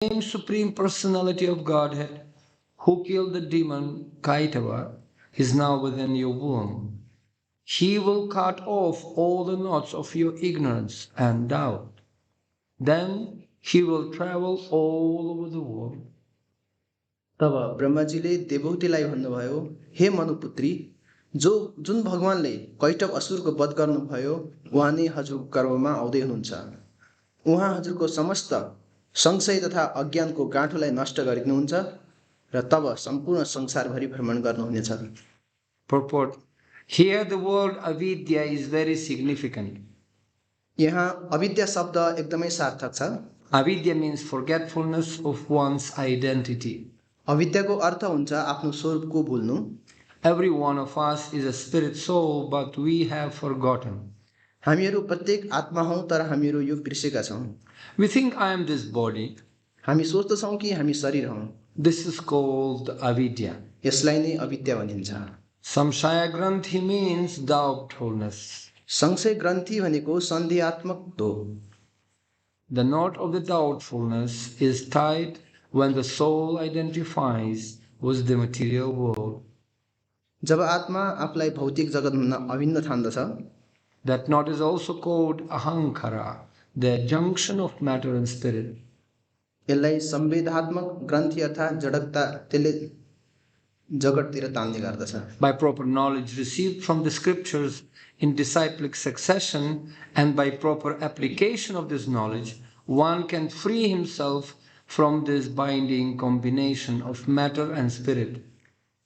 same Supreme Personality of Godhead who killed the demon Kaiṭabha is now within your womb. He will cut off all the knots of your ignorance and doubt. Then he will travel all over the world. तब ब्रह्माजीले देवहूतिलाई भन्नुभयो, हे मनुपुत्री, जुन भगवानले कैटभ असुरको वध गर्नुभयो उहाँ नै हजुरको गर्भमा आउँदै हुनुहुन्छ। उहाँ हजुरको समस्त संशय तथा अज्ञानको गाँठोलाई नष्ट गरिदिनुहुन्छ र तब सम्पूर्ण संसारभरि भ्रमण गर्नुहुनेछ। Purport. Here the word avidya is very significant. यहाँ अविद्या शब्द एकदमै सार्थक छ। Avidya means forgetfulness of one's identity. अविद्याको अर्थ हुन्छ आफ्नो स्वरूपको भुल्नु। Every one of us is a spirit soul, but we have forgotten. हामीहरू प्रत्येक आत्मा हौं तर हामीहरू यो बिर्सेका छौं। We think I am this body. हामी सोच्दछौं कि हामी शरीर हौं। This is called avidya. यसलाई नै अविद्या भनिन्छ। Saṁśaya-granthiṁ means doubtfulness. संशय ग्रन्थि भनेको सन्देहात्मक हो। The knot of the doubtfulness is tied when the soul identifies with the material world. जब आत्मा आफूलाई भौतिक जगतभन्दा अभिन्न ठान्दछ, that knot is also called ahankara, the junction of matter and spirit. यसलाई संवेदात्मक ग्रन्थि अर्थात् जडकता त्यसले जगततिर तान्ने गर्दछ। By proper knowledge received from the scriptures in disciplic succession and by proper application of this knowledge, one can free himself from this binding combination of matter and spirit.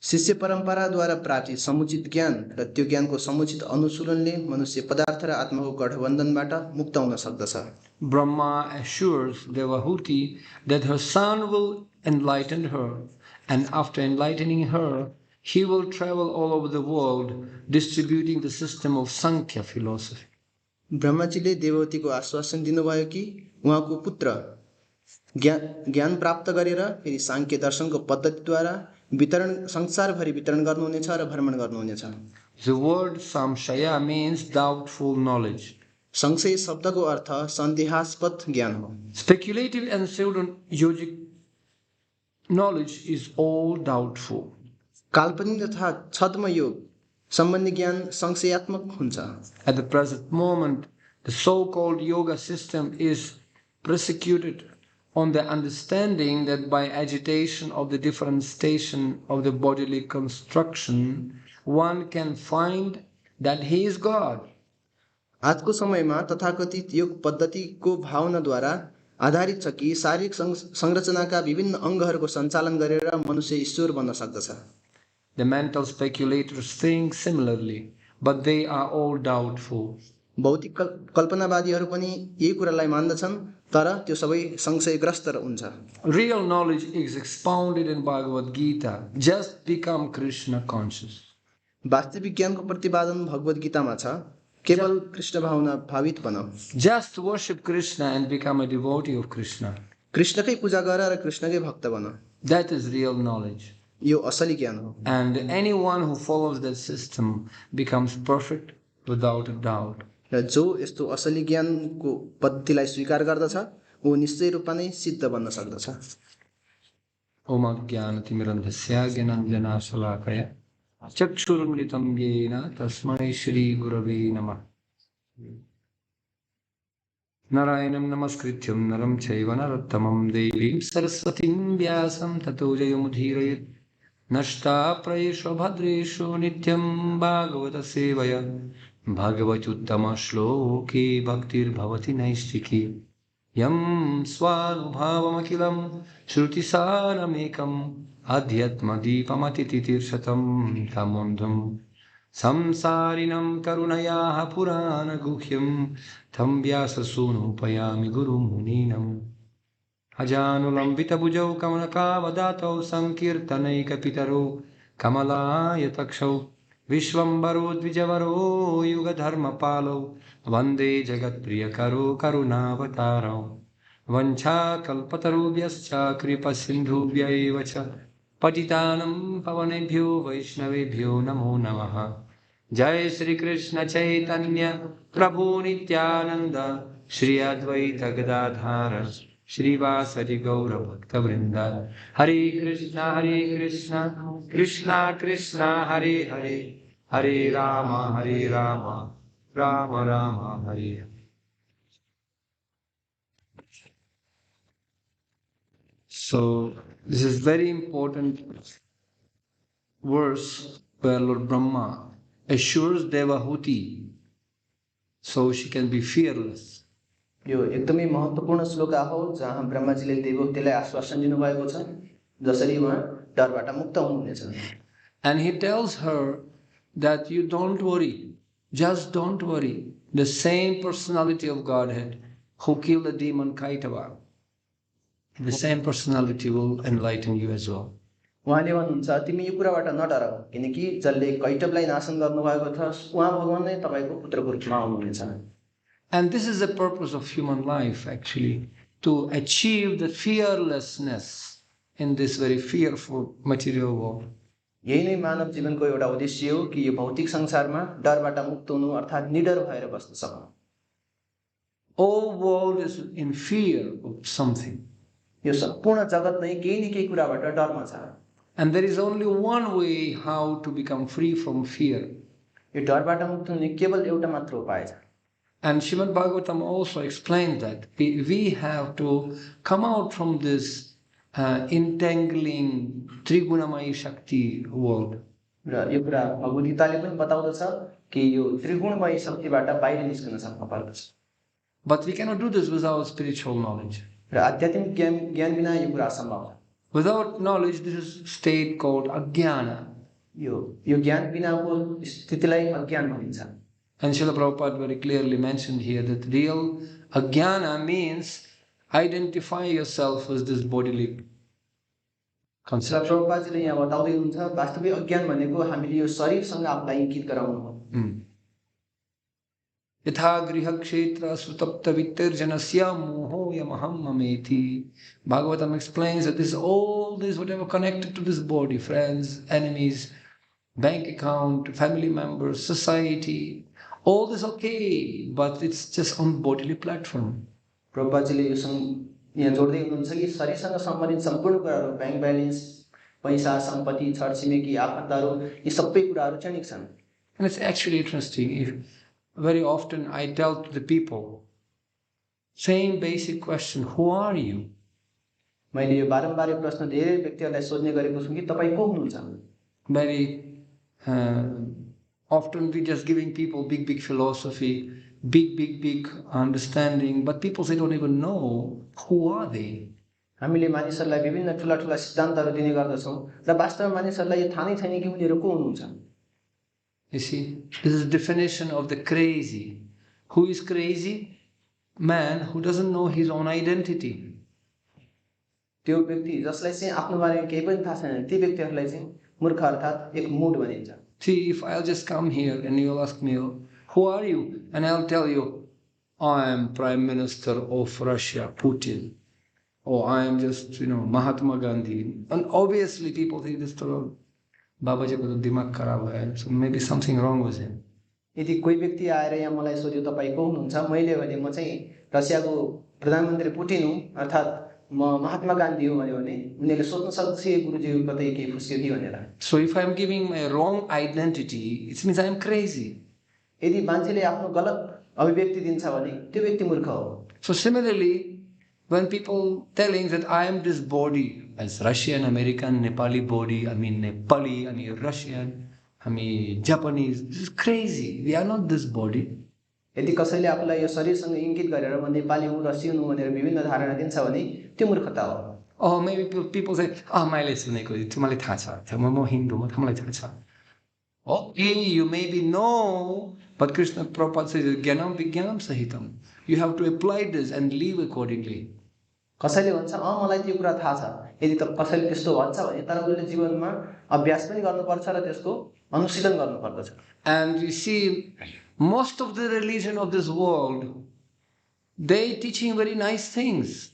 शिष्य परम्पराद्वारा प्राप्त समुचित ज्ञान र त्यो ज्ञानको समुचित अनुशीलनले मनुष्य पदार्थ र आत्माको गठबन्धनबाट मुक्त हुन सक्दछ। Brahmā assures Devahūti that her son will enlighten her, and after enlightening her, he will travel all over the world distributing the system of Sankhya philosophy. ब्रह्माजीले देवहूतिको आश्वासन दिनुभयो कि उहाँको पुत्र ज्ञान प्राप्त गरेर फेरि सांख्य दर्शनको पद्धतिद्वारा वितरण संसारभरि वितरण गर्नुहुनेछ र भ्रमण गर्नुहुनेछ। The word samśaya means doubtful knowledge. संशय शब्दको अर्थ सन्देहास्पद ज्ञान हो। Speculative and pseudo-yogic knowledge is all doubtful. काल्पनिक तथा छद्म योग सम्बन्धी ज्ञान संशयात्मक हुन्छ। At the present moment, the so-called yoga system is persecuted on the understanding that by agitation of the different station of the bodily construction, one can find that he is God. आजको समयमा तथाकथित योग पद्धतिको भावनाद्वारा आधारित छ कि शारीरिक संरचनाका विभिन्न अङ्गहरूको सञ्चालन गरेर मनुष्य ईश्वर बन्न सक्दछ। The mental speculators think similarly, but they are all doubtful. भौतिक कल्पनावादीहरू पनि यही कुरालाई मान्दछन् तर त्यो सबै संशयग्रस्त हुन्छ। Real knowledge is expounded in Bhagavad Gita. Just become Krishna conscious. वास्तविक ज्ञानको प्रतिपादन भगवत गीतामा छ, केवल कृष्ण भावना भावित बन। Just worship Krishna and become a devotee of Krishna. कृष्णकै पूजा गर र कृष्णकै भक्त बन। That is real knowledge. यो असली ज्ञान हो। And anyone who follows that system becomes perfect without a doubt. र जो यस्तो असली ज्ञानको पद्धतिलाई स्वीकार गर्दछ ऊ निश्चय रूपमा नै सिद्ध बन्न सक्दछ। ओम अज्ञानतिमिरन्धस्य ज्ञानाञ्जनशलाकया चक्षुरुन्मिलितं येन तस्मै श्रीगुरवे नमः। नारायणं नमस्कृत्यं नरं चैव नरोत्तमं देवीं सरस्वतीं व्यासं ततो जयमुदीरयेत्। नष्टाप्रायेषु भद्रेषु नित्यं भागवत सेवया भगवत्युत्तमश्लोके भक्तिर्भवति नैष्ठिकी। यं स्वानुभावमखिलं श्रुतिसारमेकम् अध्यात्मदीपमतितितीर्षतं तमोन्धं संसारिणं करुणयाः पुराणगुह्यं तं व्याससूनुपयामि गुरुं मुनीनम्। अजानुलम्बितभुजौ कमलकावदातौ संकीर्तनैकपितरौ कमलायतक्षौ विश्वम्भरो द्विजवरो युगधर्मपालौ वन्दे जगत्प्रियकरो करुणावतारौ। वञ्चाकल्पतरुभ्यश्च कृपासिन्धुभ्यैव च पतितानं पावनेभ्यो वैष्णवेभ्यो नमो नमः। जय श्री कृष्ण चैतन्य प्रभु Nityanand Shri Advaita Gadadhar Shrivasari Gaura Bhakta Vrinda. Hare Krishna, Krishna Krishna, Hare Hare, Hare Rama, Rama Rama, Hare Hare. So, this is very important verse where Lord Brahma assures Devahūti so she can be fearless. यो एकदमै महत्त्वपूर्ण श्लोका हो जहाँ ब्रह्माजीले देवहूतिलाई आश्वासन दिनुभएको छ जसरी उहाँ डरबाट मुक्त हुनुहुनेछ. And he tells her that you don't worry, just don't worry. The same personality of Godhead who killed the demon kaiṭabha, the same personality will enlighten you as well. उहाँले भन्नुहुन्छ तिमी यो कुराबाट नडर किनकि जसले कैटबलाई नाशन गर्नुभएको छ उहाँ भगवान नै तपाईको पुत्रको रूपमा आउनुहुनेछ. And this is the purpose of human life actually, to achieve the fearlessness in this very fearful material world. यही नै मानव जीवनको एउटा उद्देश्य हो कि यो भौतिक संसारमा डरबाट मुक्त हुनु अर्थात् निडर भएर बस्न सक्नु. All world is in fear of something. यो सम्पूर्ण जगत नै केही न केही कुराबाट डरमा छ. And there is only one way how to become free from fear. यो डरबाट मुक्त हुने केवल एउटा मात्र उपाय छ. And Srimad Bhagavatam also explains that we have to come out from this entangling Trigunamai Shakti world. र यो कुरा भगवत गीताले पनि बताउँदछ कि यो त्रिगुणमय शक्तिबाट बाहिर निस्कन सक्नु पर्दछ. But we cannot do this without spiritual knowledge. र आध्यात्मिक ज्ञान बिना यो कुरा असम्भव छ. Without knowledge, this is a state called ajnana. यो ज्ञान बिनाको स्थितिलाई अज्ञान भनिन्छ. And Srila Prabhupada very clearly mentioned here that real ajnana means identify yourself as this bodily concept. प्रभुपादजीले यहाँ बताउँदै हुनुहुन्छ वास्तविक अज्ञान भनेको हामीले यो शरीरसँग आफूलाई इंकित गराउनु हो. Yatha griha kshetra sutapta vittirjanasya moho yamaham mameti. Bhagavatam explains that this all this whatever connected to this body, friends, enemies, bank account, family members, society, all this okay, but it's just on bodily platform. प्रभुपादजीले यो यहाँ जोड्दै हुनुहुन्छ कि शरीरसँग सम्बन्धित सम्पूर्ण कुराहरू bank balance पैसा सम्पत्ति छरछिमेकी आफन्तहरू यी सबै कुराहरू क्षणिक छन्. And it's actually interesting. If very often I tell to the people same basic question, who are you? मैले यो बारम्बार यो प्रश्न धेरै व्यक्तिहरूलाई सोध्ने गरेको छु कि तपाईँ को हुनुहुन्छ. Very often we just giving people big philosophy, big understanding, but people they don't even know who are they. हामीले मानिसहरूलाई विभिन्न ठुला ठुला सिद्धान्तहरू दिने गर्दछौँ र वास्तवमा मानिसहरूलाई यो थाहा नै छैन कि उनीहरू को हुनुहुन्छ. You see, this is the definition of the crazy. Who is crazy? Man who doesn't know his own identity. त्यो व्यक्ति जसलाई चाहिँ आफ्नो बारेमा केही पनि थाहा छैन ती व्यक्तिहरूलाई चाहिँ मूर्ख अर्थात् एक मूढ भनिन्छ. See, if I'll just come here and you'll ask me, who are you? And I'll tell you, I am Prime Minister of Russia, Putin. Or I am just, Mahatma Gandhi. And obviously people think this to Babaji ko to dimag kharab hai. So maybe something wrong with him. यदि कोही व्यक्ति आएर यहाँ मलाई सोध्यो तपाईँ को हुनुहुन्छ मैले भने म चाहिँ रसियाको प्रधानमन्त्री पुटिन हुँ अर्थात् म महात्मा गान्धी हुँ भने उनीहरूले सोध्न सक्छ गुरुजी कतै केही फुस्क्यो कि भनेर. So if I am giving my wrong identity, it means I am crazy. यदि मान्छेले आफ्नो गलत अभिव्यक्ति दिन्छ भने त्यो व्यक्ति मूर्ख हो. So similarly, when people telling that I am this body, as Russian, American, Nepali body, I mean Nepali, I mean Russian, I mean Japanese, this is crazy. We are not this body. यदि कसैले आफूलाई यो शरीरसँग इंकित गरेर म नेपाली हुँ Russian हुँ भनेर विभिन्न धारणा दिन्छ भने त्यो मूर्खता हो. Oh, maybe people say, मैले सुनेको तिमीलाई थाहा छ, म हिन्दू म तिमीलाई थाहा छ. Okay, you maybe know, but Krishna Prabhupada says, Jnanam Vijnanam Sahitam. You have to apply this and live accordingly. कसैले भन्छ मलाई त्यो कुरा थाहा छ यदि त कसैले त्यस्तो भन्छ भने तर उले जीवनमा अभ्यास पनि गर्नुपर्छ र त्यसको अनुशीलन गर्नुपर्दछ. And you see, most of the religion of this world, they teaching very nice things,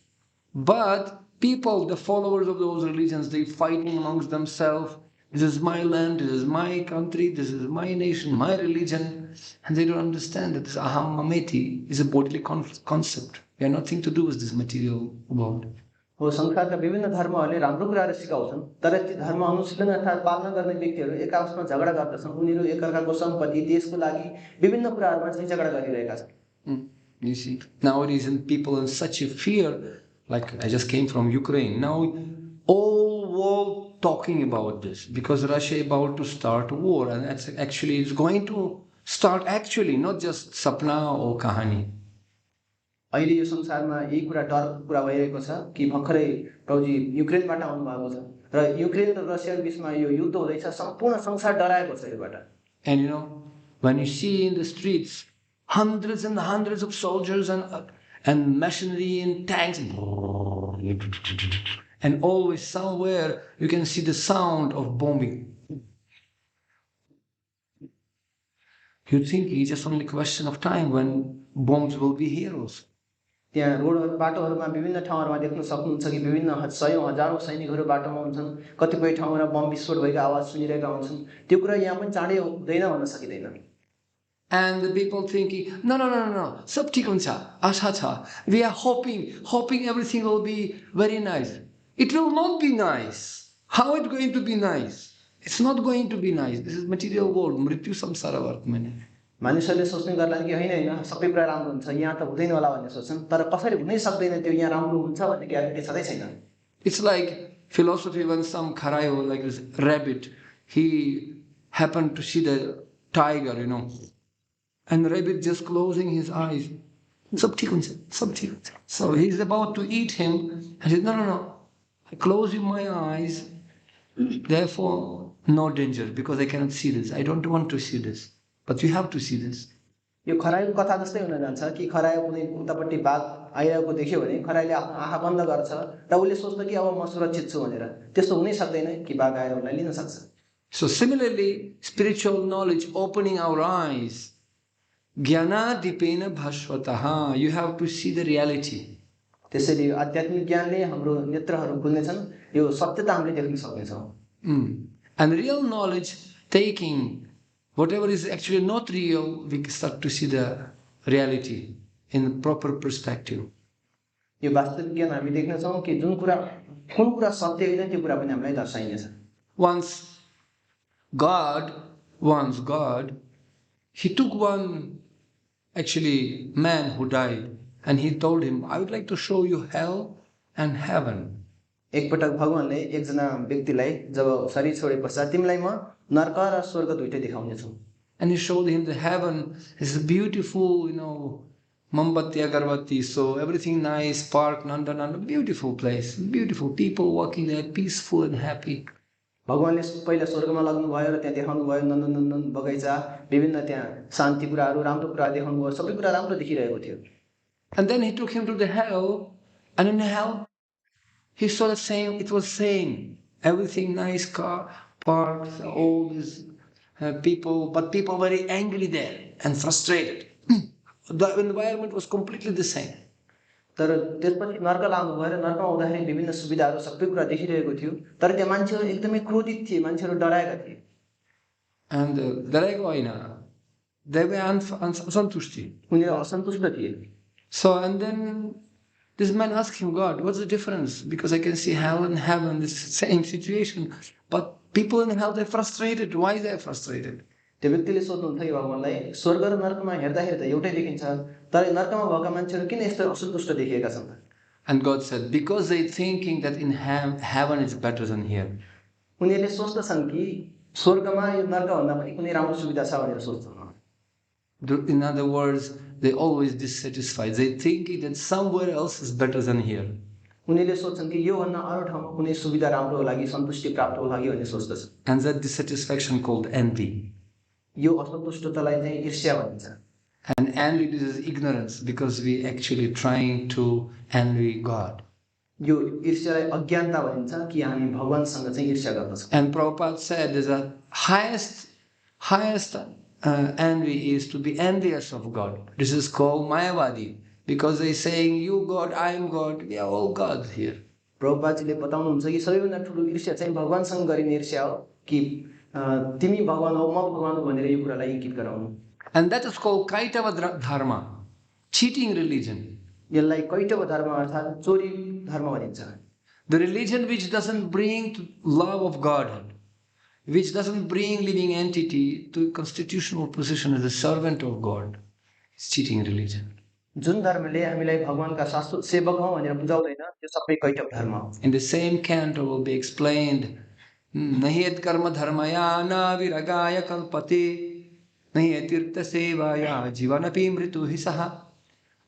but people, the followers of those religions, they fighting amongst themselves. This is my land, this is my country, this is my nation, my religion. And they don't understand that this aham mameti is a bodily concept. We have nothing to do with this material world. हो संसारका विभिन्न धर्महरूले राम्रो कुराहरू सिकाउँछन् तर ती धर्म अनुशीलन अर्थात् पालना गर्ने व्यक्तिहरू एक आपसमा झगडा गर्दछन् उनीहरू एकअर्काको सम्पत्ति देशको लागि विभिन्न कुराहरूमा चाहिँ झगडा गरिरहेका छन्. You see, nowadays people in such a fear, like I just came from Ukraine. Now all world talking about this because Russia is about to start a war, and that's actually it's going to start actually, not just sapna or kahani. अहिले यो संसारमा यही कुरा डरको कुरा भइरहेको छ कि भर्खरै प्रभुजी युक्रेनबाट आउनु भएको छ र युक्रेन र रसियाको बीचमा यो युद्ध हुँदैछ सम्पूर्ण संसार डराएको छ योबाट. And you know, when you see in the streets hundreds and hundreds of soldiers and machinery and tanks, and always somewhere you can see the sound of bombing. You think it's just only a question of time when bombs will be heroes. त्यहाँ road बाटोहरूमा विभिन्न ठाउँहरूमा देख्न सक्नुहुन्छ कि विभिन्न सयौं हजारौं सैनिकहरू बाटोमा हुन्छन् कतिपय ठाउँमा बम विस्फोट भएको आवाज सुनिरहेका हुन्छन् त्यो कुरा यहाँ पनि चाँडै हुँदैन भन्न सकिँदैन. And the people thinking, no, sab thik huncha, asha cha. We are hoping everything will be very nice. It will not be nice. How it going to be nice? It's not going to be nice. This is material world, mrityu samsara vartmane. मानिसहरूले सोच्ने गर्लान् कि हैन हैन सबै कुरा राम्रो हुन्छ यहाँ त हुँदैन होला भन्ने सोच्छन् तर कसरी हुनै सक्दैन त्यो यहाँ राम्रो हुन्छ भन्ने ग्यारेन्टी छँदै छैन. It's like philosophy when some kharayo, like this rabbit, he happened to see the tiger, and the rabbit just closing his eyes. Sab thik huncha, sab thik huncha. So he's about to eat him, and he said, no, I close my eyes, therefore no danger, because I cannot see this. I don't want to see this. But you have to see this. यो खरायोको कथा जस्तै हुन जान्छ कि खरायो कुनै उतापट्टि बाघ आइरहेको देख्यो भने खरायोले आफ्नो आँखा बन्द गर्छ र उसले सोच्छ कि अब म सुरक्षित छु भनेर. त्यस्तो हुनै सक्दैन कि बाघ आएर उसलाई लिन सक्छ. So similarly, spiritual knowledge opening our eyes. Jnana dipena bhashvataha. You have to see the reality. त्यसैले आध्यात्मिक ज्ञानले हाम्रो नेत्रहरू खुल्नेछन् यो सत्यता हामीले देख्न सक्नेछौँ. And real knowledge taking whatever is actually not real, we start to see the reality in proper perspective. यो वास्तविक ज्ञान हामी देख्नेछौँ कि कुन कुरा सत्य होइन त्यो कुरा पनि हामीलाई दर्शाइनेछ. Once God, he took one actually man who died and he told him, I would like to show you hell and heaven. एकपटक भगवानले एकजना व्यक्तिलाई जब शरीर छोडे पश्चात तिमीलाई म नरक र स्वर्ग दुईटै देखाउने छु. And he showed him the heaven is a beautiful, Mambatya Garbhati, so everything nice, park, Nanda, beautiful place, beautiful people walking there, peaceful and happy. भगवानले पहिला स्वर्गमा लग्नु भयो र त्यहाँ देखाउनु भयो नन्दनन्दन बगैँचा विभिन्न त्यहाँ शान्ति कुराहरू राम्रो कुरा देखाउनु भयो सबै कुरा राम्रो देखिरहेको थियो. And then he took him to the hell, and in the hell he saw the same, it was same, everything nice, car, parks, all these people, but people very angry there and frustrated. The environment was completely the same. तर त्यसपछि नरक लाग्नु भयो र नरकमा हुँदाखेरि विभिन्न सुविधाहरू सबै कुरा देखिरहेको थियो तर त्यहाँ मान्छेहरू एकदमै क्रोधित थिए मान्छेहरू डराएका थिए. And डराएको होइन, they were असन्तुष्टि. उनीहरू असन्तुष्ट थिए. So and then this man asked him, God, what's the difference? Because I can see hell and heaven, this same situation, but people in hell, they're frustrated. Why they're frustrated? त्यो व्यक्तिले सोध्नुहुन्छ कि भगवानलाई स्वर्ग र नरकमा हेर्दाखेरि त एउटै देखिन्छ तर नरकमा भएका मान्छेहरू किन यस्तो असन्तुष्ट देखिएका छन्? And God said, because they're thinking that in heaven is better than here. उनीहरूले सोच्दछन् कि स्वर्गमा यो नरक भन्दा पनि कुनै राम्रो सुविधा छ भनेर सोच्छन्. In other words, they're always dissatisfied. They're thinking that somewhere else is better than here. उनीहरूले सोच्छन् कि यो भन्दा अरू ठाउँमा कुनै सुविधा राम्रो होला कि सन्तुष्टि प्राप्त होला कि भन्ने सोच्दछन्. And that dissatisfaction called envy. यो असन्तुष्टतालाई चाहिँ ईर्ष्या भनिन्छ. And envy is ignorance because we actually trying to envy God. यो ईर्ष्यालाई अज्ञानता भनिन्छ कि हामी भगवानसँग चाहिँ ईर्ष्या गर्दछौँ. And Prabhupada said the highest envy is to be envious of God. This is called mānavi because they saying you God, I am God, we are all gods here. प्रभुपादजीले बताउनुहुन्छ कि सबैभन्दा ठुलो ईर्ष्या चाहिँ भगवानसँग गरिने ईर्ष्या हो कि तिमी भगवान हो म भगवान हो भनेर यो कुरालाई इङ्गित गराउनु. And that is called kaiṭabha-ardanaḥ, cheating religion. यसलाई कैटभ धर्म अर्थात् चोरी धर्म भनिन्छ। The religion which doesn't bring to love of Godhead, which doesn't bring living entity to constitutional position as a servant of God, is cheating religion. जुन धर्मले हामीलाई भगवानका शाश्वत सेवक हौ भनेर बुझाउँदैन त्यो सबै कैटभ धर्म हो। In the same canto will be explained, nahi et karma dharmaya na viragaya kalpate, nahi et tirtha sevaya jivanapi mritu hisaha.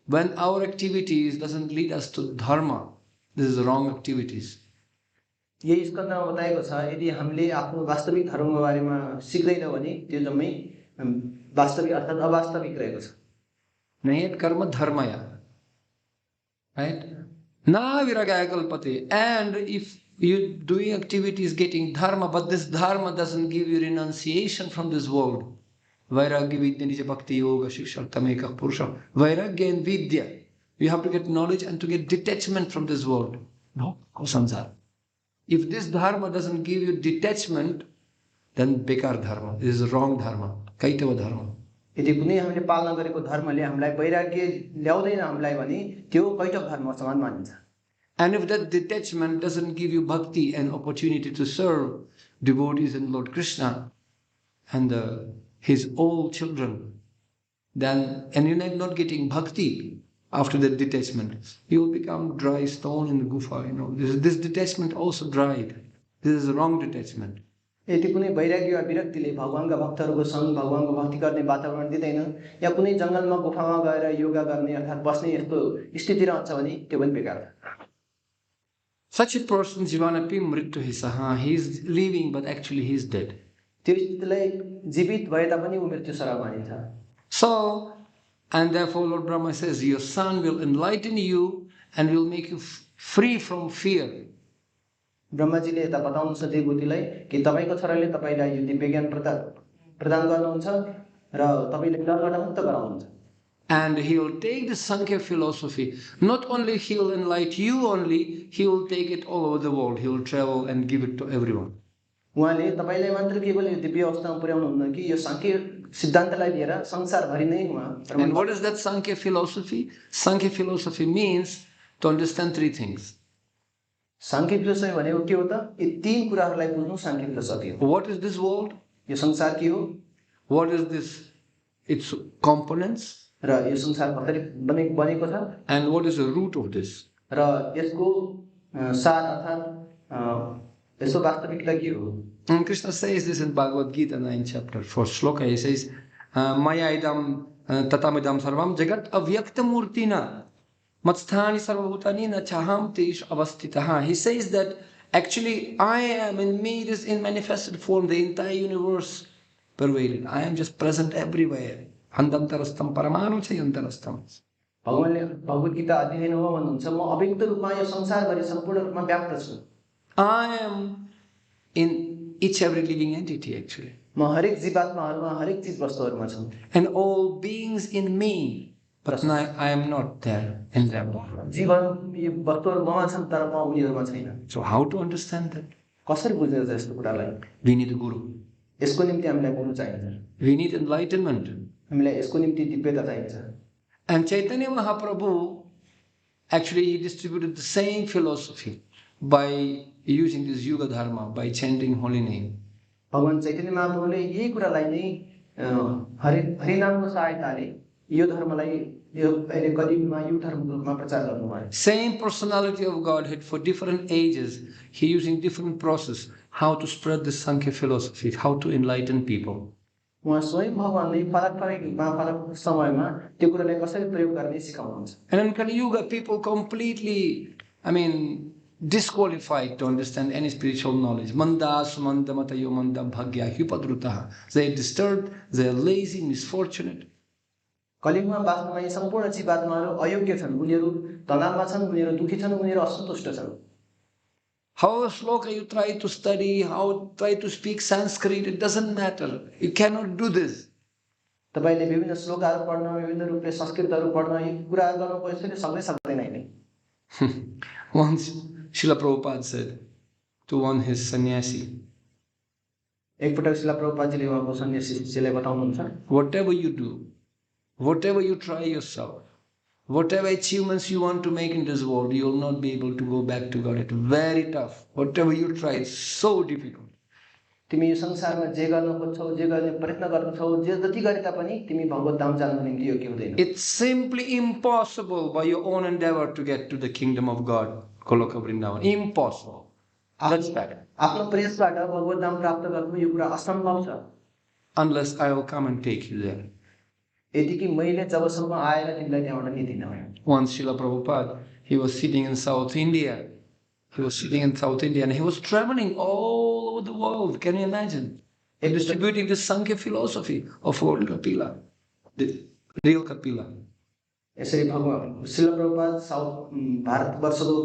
When our activities doesn't lead us to dharma, this is wrong activities. यही स्कन्धमा बताएको छ, यदि हामीले आफ्नो वास्तविक धर्मको बारेमा सिक्दैनौँ भने त्यो जम्मै वास्तविक अर्थात् अवास्तविक रहेको छ। Nahi et karma dharmaya, right? Na viragaya kalpate. And if you doing activities getting dharma, but this dharma doesn't give you renunciation from this world, vairagya vidya nija bhakti yoga shikshartamekah purusha, vairagya and vidya, you have to get knowledge and to get detachment from this world. No, samsara. If this dharma doesn't give you detachment, then bekar dharma. This is wrong dharma, kaiṭabha-ardanaḥ. यदि कुनै हामीले पालना गरेको धर्मले हामीलाई वैराग्य ल्याउँदैन हामीलाई भने त्यो कैटभ धर्म समान मानिन्छ। And if that detachment doesn't give you bhakti and opportunity to serve devotees and Lord Krishna and his all children, then, and you're not getting bhakti after that detachment, you will become dry stone in the gufa. This detachment also dried. This is a wrong detachment. यदि कुनै वैराग्य वा विरक्तिले भगवानका भक्तहरूको सँग भगवानको भक्ति गर्ने वातावरण दिँदैन या कुनै जङ्गलमा गुफामा गएर योगा गर्ने अर्थात् बस्ने यस्तो स्थिति रहन्छ भने त्यो पनि बेकार हो। Such a person, jivanapi mritu hisaha, he is living but actually he is dead. त्यो स्थितिलाई जीवित भए तापनि ऊ मृत्युसरह मानिन्छ। So, and therefore Lord Brahma says, your son will enlighten you and will make you free from fear. ब्रह्माजीले यता बताउनुहुन्छ देवहूतिलाई कि तपाईको छोराले तपाईलाई यो दिव्य ज्ञान प्रदान गर्नुहुन्छ र तपाईले डरबाट मुक्त गराउनुहुन्छ। And he will take the Sankhya philosophy. Not only he will enlighten you only, he will take it all over the world. He will travel and give it to everyone. उहाँले तपाईलाई मात्र केवल यो दिव्य अवस्थामा पुर्याउनु हुन्न कि यो सांख्य सिद्धान्तलाई लिएर संसारभरि नै उहाँ। And what is that Sankhya philosophy? Sankhya philosophy means to understand three things. Sankhya philosophy भनेको के हो त? यी तीन कुराहरूलाई बुझ्नु सांख्य फिलोसफी हो। What is this world? यो संसार के हो? What is this? Its components. र यो संसार कसरी बनेको छ? And what is the root of this? र यसको सार अर्थात् यसको वास्तविकता के हो? And Krishna says this in Bhagavad Gita 9 chapter 4 shloka. He says, Maya idam tatamidam sarvam jagat avyakta murtina matsthani sarvabhutani na chaham tesh avastitaha. He says that actually I am, in me it is in manifested form, the entire universe pervaded. I am just present everywhere. Handantarastam paramanu chayantarastam. भगवानले भगवत गीता अध्ययन हो भन्नुहुन्छ म अव्यक्त रूपमा यो संसारभरि सम्पूर्ण रूपमा व्याप्त छु। I am in each every living entity actually. म हरेक जीवात्माहरुमा हरेक चीज वस्तुहरुमा छु। And all beings in me, but I am not there in them. जीवन यो वस्तुहरु ममा छन् तर म उनीहरुमा छैन। So how to understand that? कसरी बुझ्ने त यस्तो कुरालाई? We need a guru. यसको निम्ति हामीलाई गुरु चाहिन्छ। We need enlightenment. हामीलाई यसको निम्ति दिव्यता चाहिन्छ। And Chaitanya Mahaprabhu actually he distributed the same philosophy by using this Yuga Dharma, by chanting holy name. भगवान चैतन्य महाप्रभुले यही कुरालाई नै हरिनामको सहायताले यो धर्मलाई यो अहिले कलियुगमा यो धर्मको रूपमा प्रचार गर्नुभयो। Same personality of Godhead for different ages, he using different process how to spread the Sankhya philosophy, how to enlighten people. उहाँ स्वयं भगवानले फरक फरक रूपमा फरक समयमा त्यो कुरालाई कसरी प्रयोग गर्ने सिकाउनुहुन्छ। And in Kali Yuga, people completely, disqualified to understand any spiritual knowledge. Manda sumanda matayo manda bhagya hyupadrutaha. They are disturbed, they are lazy, misfortunate. कलियुगमा वास्तवमा यी सम्पूर्ण जीवात्माहरू अयोग्य छन्, उनीहरू तनावमा छन्, उनीहरू दुखी छन्, उनीहरू असन्तुष्ट छन्। However sloka you try to study, how try to speak Sanskrit, it doesn't matter. You cannot do this. तपाईले विभिन्न श्लोकहरू पढ्न, विभिन्न रूपले संस्कृतहरू पढ्न, यी कुराहरू गर्न कसैले सक्दैन हैन। Once Srila Prabhupada said to one his sannyasi, एकपटक श्रील प्रभुपादजीले उहाँको सन्यासीलाई बताउनुहुन्छ, whatever you do, whatever you try yourself, Whatever achievements you want to make in this world, you will not be able to go back to God. It's very tough. Whatever you try, it's so difficult. तिमी यो संसारमा जे गर्न खोज्छौ, जे गर्ने प्रयत्न गर्छौ, जे जति गरे तापनि तिमी भगवत धाम जानको निम्ति योग्य हुँदैनौ। It's simply impossible by your own endeavor to get to the kingdom of God, Goloka Vrindavan. Impossible. That's bad. आफ्नो प्रयासबाट भगवत धाम प्राप्त गर्नु यो कुरा असम्भव छ। Unless I will come and take you there. यदि कि मैले जबसम्म आएर तिमीलाई त्यहाँबाट लिदिन। Once Srila Prabhupada, he was sitting in South India. He was sitting in South India and he was traveling all over the world. Can you imagine? And distributing the Sankhya philosophy of Lord Kapila, the real Kapila. यसरी भगवान Srila Prabhupada south भारतवर्षको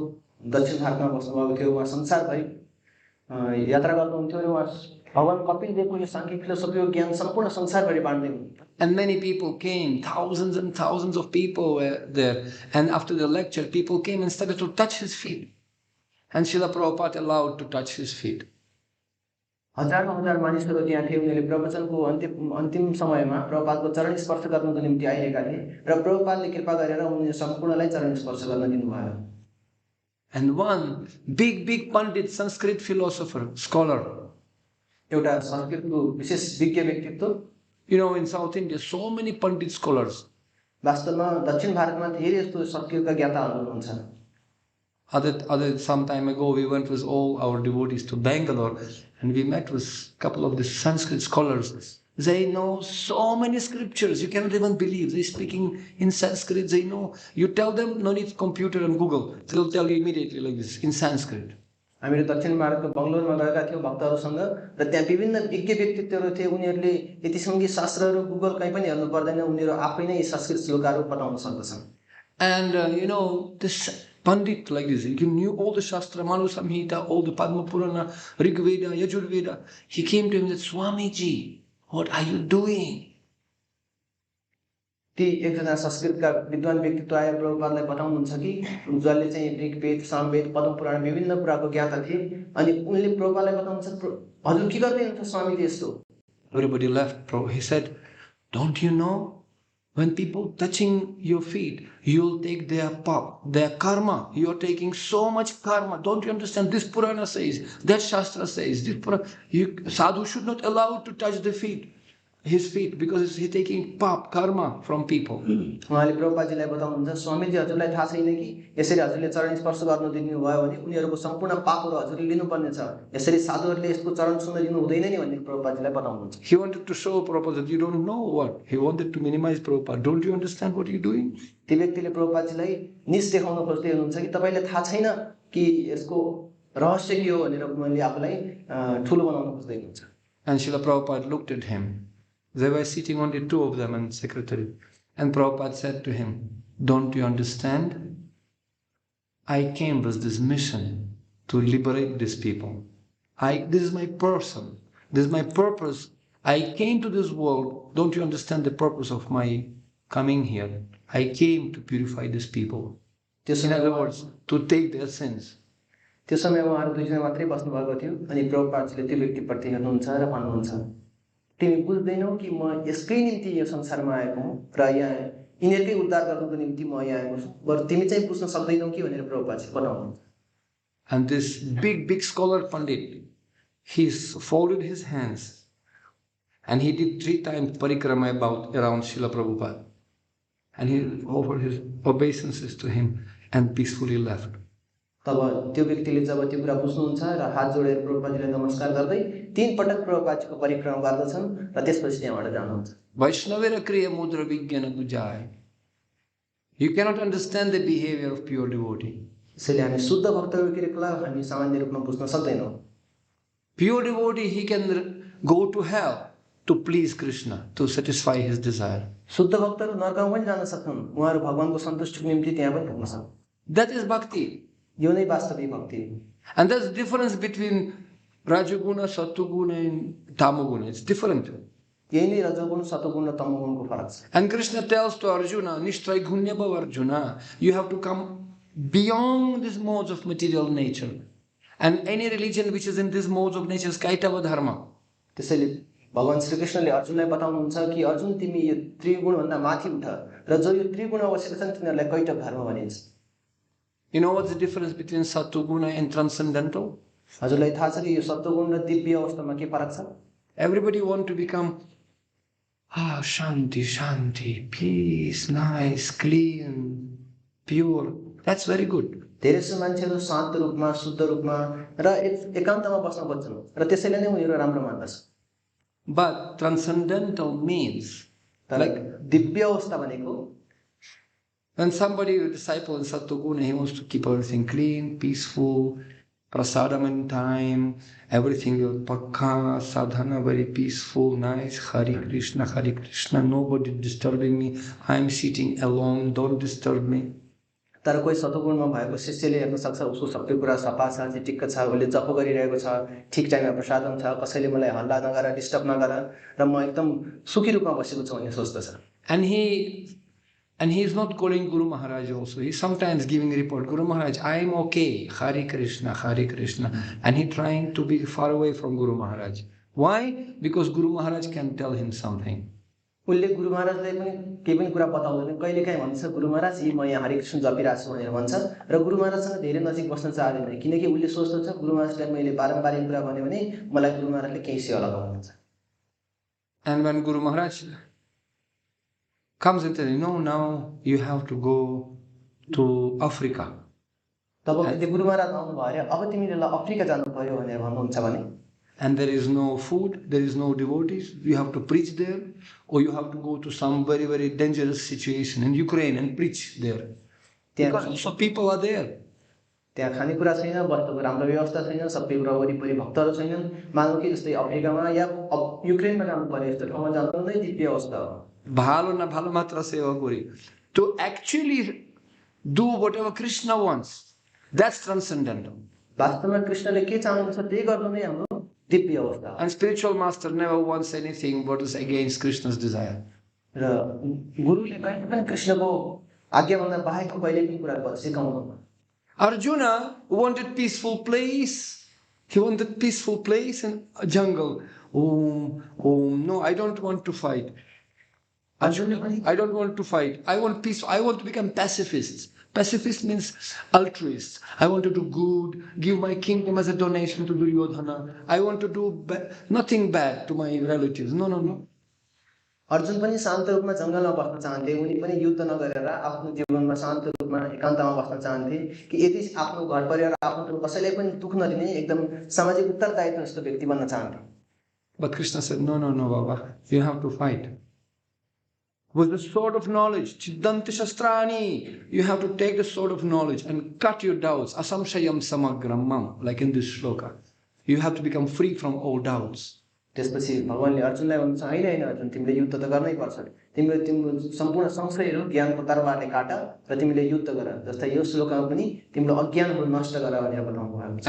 दक्षिण भारतमा बस्नुभएको थियो। उहाँ संसारभरि यात्रा गर्नुहुन्थ्यो र उहाँ भगवान कपिलदेवको यो सांख्यिक फिलोसफीको ज्ञान सम्पूर्ण संसारभरि बाँड्दै हुनुहुन्थ्यो। And many people came, thousands and thousands of people were there. And after the lecture, people came and started to touch his feet. And Srila Prabhupada allowed to touch his feet. हजार मानिसहरू त्यहाँ थिए। उनीहरूले प्रवचनको अन्तिम समयमा प्रभुपादको चरण स्पर्श गर्नको निम्ति आइरहेका थिए र प्रभुपादले कृपा गरेर उनीहरू सम्पूर्णलाई चरण स्पर्श गर्न दिनुभयो। And one big Pandit, Sanskrit philosopher, scholar. एउटा संस्कृतको विशेष विज्ञ व्यक्तित्व। You know, in South India, so many Pandit scholars. वास्तवमा दक्षिण भारतमा धेरै यस्तो संस्कृतका ज्ञाताहरू हुनुहुन्छ। Some time ago, we went with all our devotees to Bangalore and we met with a couple of the Sanskrit scholars. They know so many scriptures, you cannot even believe. They're speaking in Sanskrit, they know. You tell them, no need computer and Google. They'll tell you immediately like this, in Sanskrit. हामीहरू दक्षिण भारतको बङ्गलोरमा गएका थियौँ भक्तहरूसँग र त्यहाँ विभिन्न विज्ञ व्यक्तित्वहरू थिए। उनीहरूले यति सङ्गीत शास्त्रहरू गुगल कहीँ पनि हेर्नु पर्दैन, उनीहरू आफै नै संस्कृत श्लोकहरू बताउन सक्दछन्। And you know, this Pandit like this, he knew all the Shastra, Manu Samhita, all the Padma Purana, Rig Veda, Yajur Veda. He came to him and said, Swamiji, what are you doing? ती एकजना संस्कृतका विद्वान व्यक्तित्व आएर प्रभुपादलाई बताउनुहुन्छ कि जसले चाहिँ ऋग्वेद, सामवेद, पद्म पुराण विभिन्न कुराको ज्ञाता थिए। अनि उनले प्रभुपादलाई बताउनुहुन्छ, हजुर के गर्दै हुनुहुन्छ स्वामीले यस्तो? Everybody left. He said, don't you know? When people touching your feet, you'll take their their karma. You're taking so much karma. Don't you understand? This Purana says, that Shastra says, this Sadhu should not allow to touch his feet, because he's taking karma from people. उहाँले प्रभुपादजीलाई बताउनुहुन्छ, स्वामीजी हजुरलाई थाहा छैन कि यसरी हजुरले चरण स्पर्श गर्न दिनु भयो भने उनीहरूको सम्पूर्ण पापहरू हजुरले लिनुपर्ने छ। यसरी साधुहरूले यसको चरण छुन दिनु हुँदैन नि भन्ने प्रभुपादजीलाई बताउनुहुन्छ। He wanted to show Prabhupada that you don't know what. He wanted to minimize Prabhupada. Don't you understand what you're doing? ती व्यक्तिले प्रभुपादजीलाई निज देखाउन खोज्दै हुनुहुन्छ कि तपाईलाई थाहा छैन कि यसको रहस्य के हो भनेर उहाँले आफूलाई ठुलो बनाउन खोज्दै हुनुहुन्छ। And Srila Prabhupada looked at him. They were sitting only two of them and secretary. And Prabhupada said to him, don't you understand? I came with this mission to liberate these people. This is my person. This is my purpose. I came to this world. Don't you understand the purpose of my coming here? I came to purify these people. In other words, to take their sins. त्यो समय उहाँहरू दुईजना मात्रै बस्नु भएको थियो। अनि प्रभुपादजीले त्यो व्यक्तिप्रति हेर्नुहुन्छ र भन्नुहुन्छ, तिमी बुझ्दैनौ कि म यसकै निम्ति यो संसारमा आएको हुँ र यहाँ यिनीहरुकै उद्धार गर्नको निम्ति म यहाँ आएको छु। बरु तिमी चाहिँ बुझ्न सक्दैनौ कि भनेर प्रभुपादजी बताउनुहुन्छ। And this big scholar Pandit, he folded his hands and he did 3 times parikrama around Srila Prabhupada. And he offered his obeisances to him and peacefully left. तब त्यो व्यक्तिले जब त्यो कुरा बुझ्नुहुन्छ र हात जोडेर प्रभुपादजीलाई नमस्कार गर्दै 3 पटक प्रभुपादजीको परिक्रमा गर्दछन् र त्यसपछि त्यहाँबाट जानुहुन्छ। Vaishnavera kriya mudra vijnana bujai. You cannot understand the behavior of pure devotee. यसैले हामी शुद्ध भक्तहरूको क्रियाकलाप हामी सामान्य रूपमा बुझ्न सक्दैनौँ। Pure devotee, he can go to hell to please Krishna, to satisfy his desire. शुद्ध भक्तहरू नरकमा पनि जान सक्छन्, उहाँहरू भगवानको सन्तुष्टिको निम्ति त्यहाँ पनि पुग्न सक्छन्। That is bhakti. यो नै वास्तविक भक्ति हो। And there's difference between Rajaguna, Sattuguna and Tamoguna. It's different. यही नै रजोगुण, सतोगुण र तमोगुणको फरक छ। And Krishna tells to Arjuna, Nishtray Gunya Bhav Arjuna, you have to come beyond these modes of material nature. And any religion which is in these modes of nature is kaiṭabha-ardanaḥ. त्यसैले भगवान श्रीकृष्णले अर्जुनलाई बताउनुहुन्छ कि अर्जुन तिमी यो त्रिगुण भन्दा माथि उठ र जो यो त्रिगुणमा बसेका छन् तिनीहरूलाई कैटभ धर्म भनिन्छ। You know what's the difference between sattva-guna and transcendental? हजुरलाई थाहा छ कि यो सत्वगुण र दिव्य अवस्थामा के फरक छ? Everybody want to become shanti, shanti, peace, nice, clean, pure. That's very good. धेरै जसो मान्छेहरू शान्त रूपमा, शुद्ध रूपमा र एकान्तमा बस्न खोज्छन् र त्यसैले नै उनीहरू राम्रो मान्दछ। But transcendental means like Divya अवस्था भनेको when somebody, a disciple in sattva-guna, he wants to keep everything clean, peaceful, prasadam in time, everything pakka, sadhana very peaceful, nice, Hare Krishna, nobody disturbing me, I'm sitting alone, don't disturb me. तर कोही सत्वगुणमा भएको शिष्यले हेर्न सक्छ उसको सबै कुरा सफा छ, चिटिक्क छ, उसले जप गरिरहेको छ, ठिक टाइममा प्रसादम छ, कसैले मलाई हल्ला नगर, डिस्टर्ब नगर र म एकदम सुखी रूपमा बसेको छु भन्ने सोच्दछ। And he is not calling Guru Maharaj also. He is sometimes giving a report, Guru Maharaj, I am okay, Hare Krishna, and he trying to be far away from Guru Maharaj. Why? Because Guru Maharaj can tell him something. उसले गुरु महाराजलाई पनि केही पनि कुरा बताउँदैन, कहिलेकाहीँ भन्छ गुरु महाराज यी म यहाँ हरे कृष्ण जपिरहेको छु भनेर भन्छ र गुरु महाराजसँग धेरै नजिक बस्न चाहदैन किनकि उसले सोच्दछ गुरु महाराजलाई मैले बारम्बार कुरा भने मलाई गुरु महाराजले केही सेवा लगाउनुहुन्छ। And when Guru Maharaj comes and tells you, no, now you have to go to Africa. तब यदि गुरु महाराज आउनु भयो अब तिमीले अफ्रिका जानु पर्यो भनेर भन्नुहुन्छ भने and there is no food, there is no devotees, you have to preach there, or you have to go to some very, very dangerous situation in Ukraine and preach there. Because also people are there. त्यहाँ खानेकुरा छैन, वस्त्रको राम्रो व्यवस्था छैन, सबै कुरा वरिपरि भक्तहरू छैनन्, मानौ कि जस्तै अफ्रिकामा या युक्रेनमा जानु पर्यो यस्तो ठाउँमा जानु नै दिव्य अवस्था हो। भालो न भालो मात्र सेवा गरी. To actually do whatever Krishna wants, that's transcendental. वास्तवमा कृष्णले के चाहनुहुन्छ त्यही गर्नु नै हाम्रो दिव्य अवस्था। And spiritual master never wants anything what is against Krishna's desire. र गुरुले कहिले पनि कृष्णको आज्ञाभन्दा बाहेकको कहिले पनि कुरा सिकाउनुहुन्न। Arjuna wanted peaceful place. He wanted peaceful place in a jungle. No, I don't want to fight. Arjuna, I don't want to fight. I want peace. I want to become pacifist. Pacifist means altruist. I want to do good, give my kingdom as a donation to Duryodhana. I want to do nothing bad to my relatives. No. Arjun पनि शान्त रूपमा जंगलमा बस्न चाहन्थे, उनी पनि युद्ध नगरेर आफ्नो जीवनमा शान्त रूपमा एकान्तमा बस्न चाहन्थे कि यदि आफ्नो घर परिवार आफ्नो कसैलाई पनि दुख नदिने एकदम सामाजिक उत्तरदायित्व जस्तो व्यक्ति बन्न चाहन्थे। But Krishna said, no, Baba, you have to fight. With the sword of knowledge, chiddanti shastrani, you have to take the sword of knowledge and cut your doubts. Asamshayam-samagrammam, like in this shloka. You have to become free from all doubts. त्यसपछि भगवानले अर्जुनलाई भन्छ हैन अर्जुन तिमीले युद्ध त गर्नै पर्छ, तिम्रो सम्पूर्ण संशयहरू ज्ञानको तर्वारले काट र तिमीले युद्ध गर, जस्तै यो श्लोकमा पनि तिम्रो अज्ञानहरू नष्ट गर भनेर बताउनु भएको छ।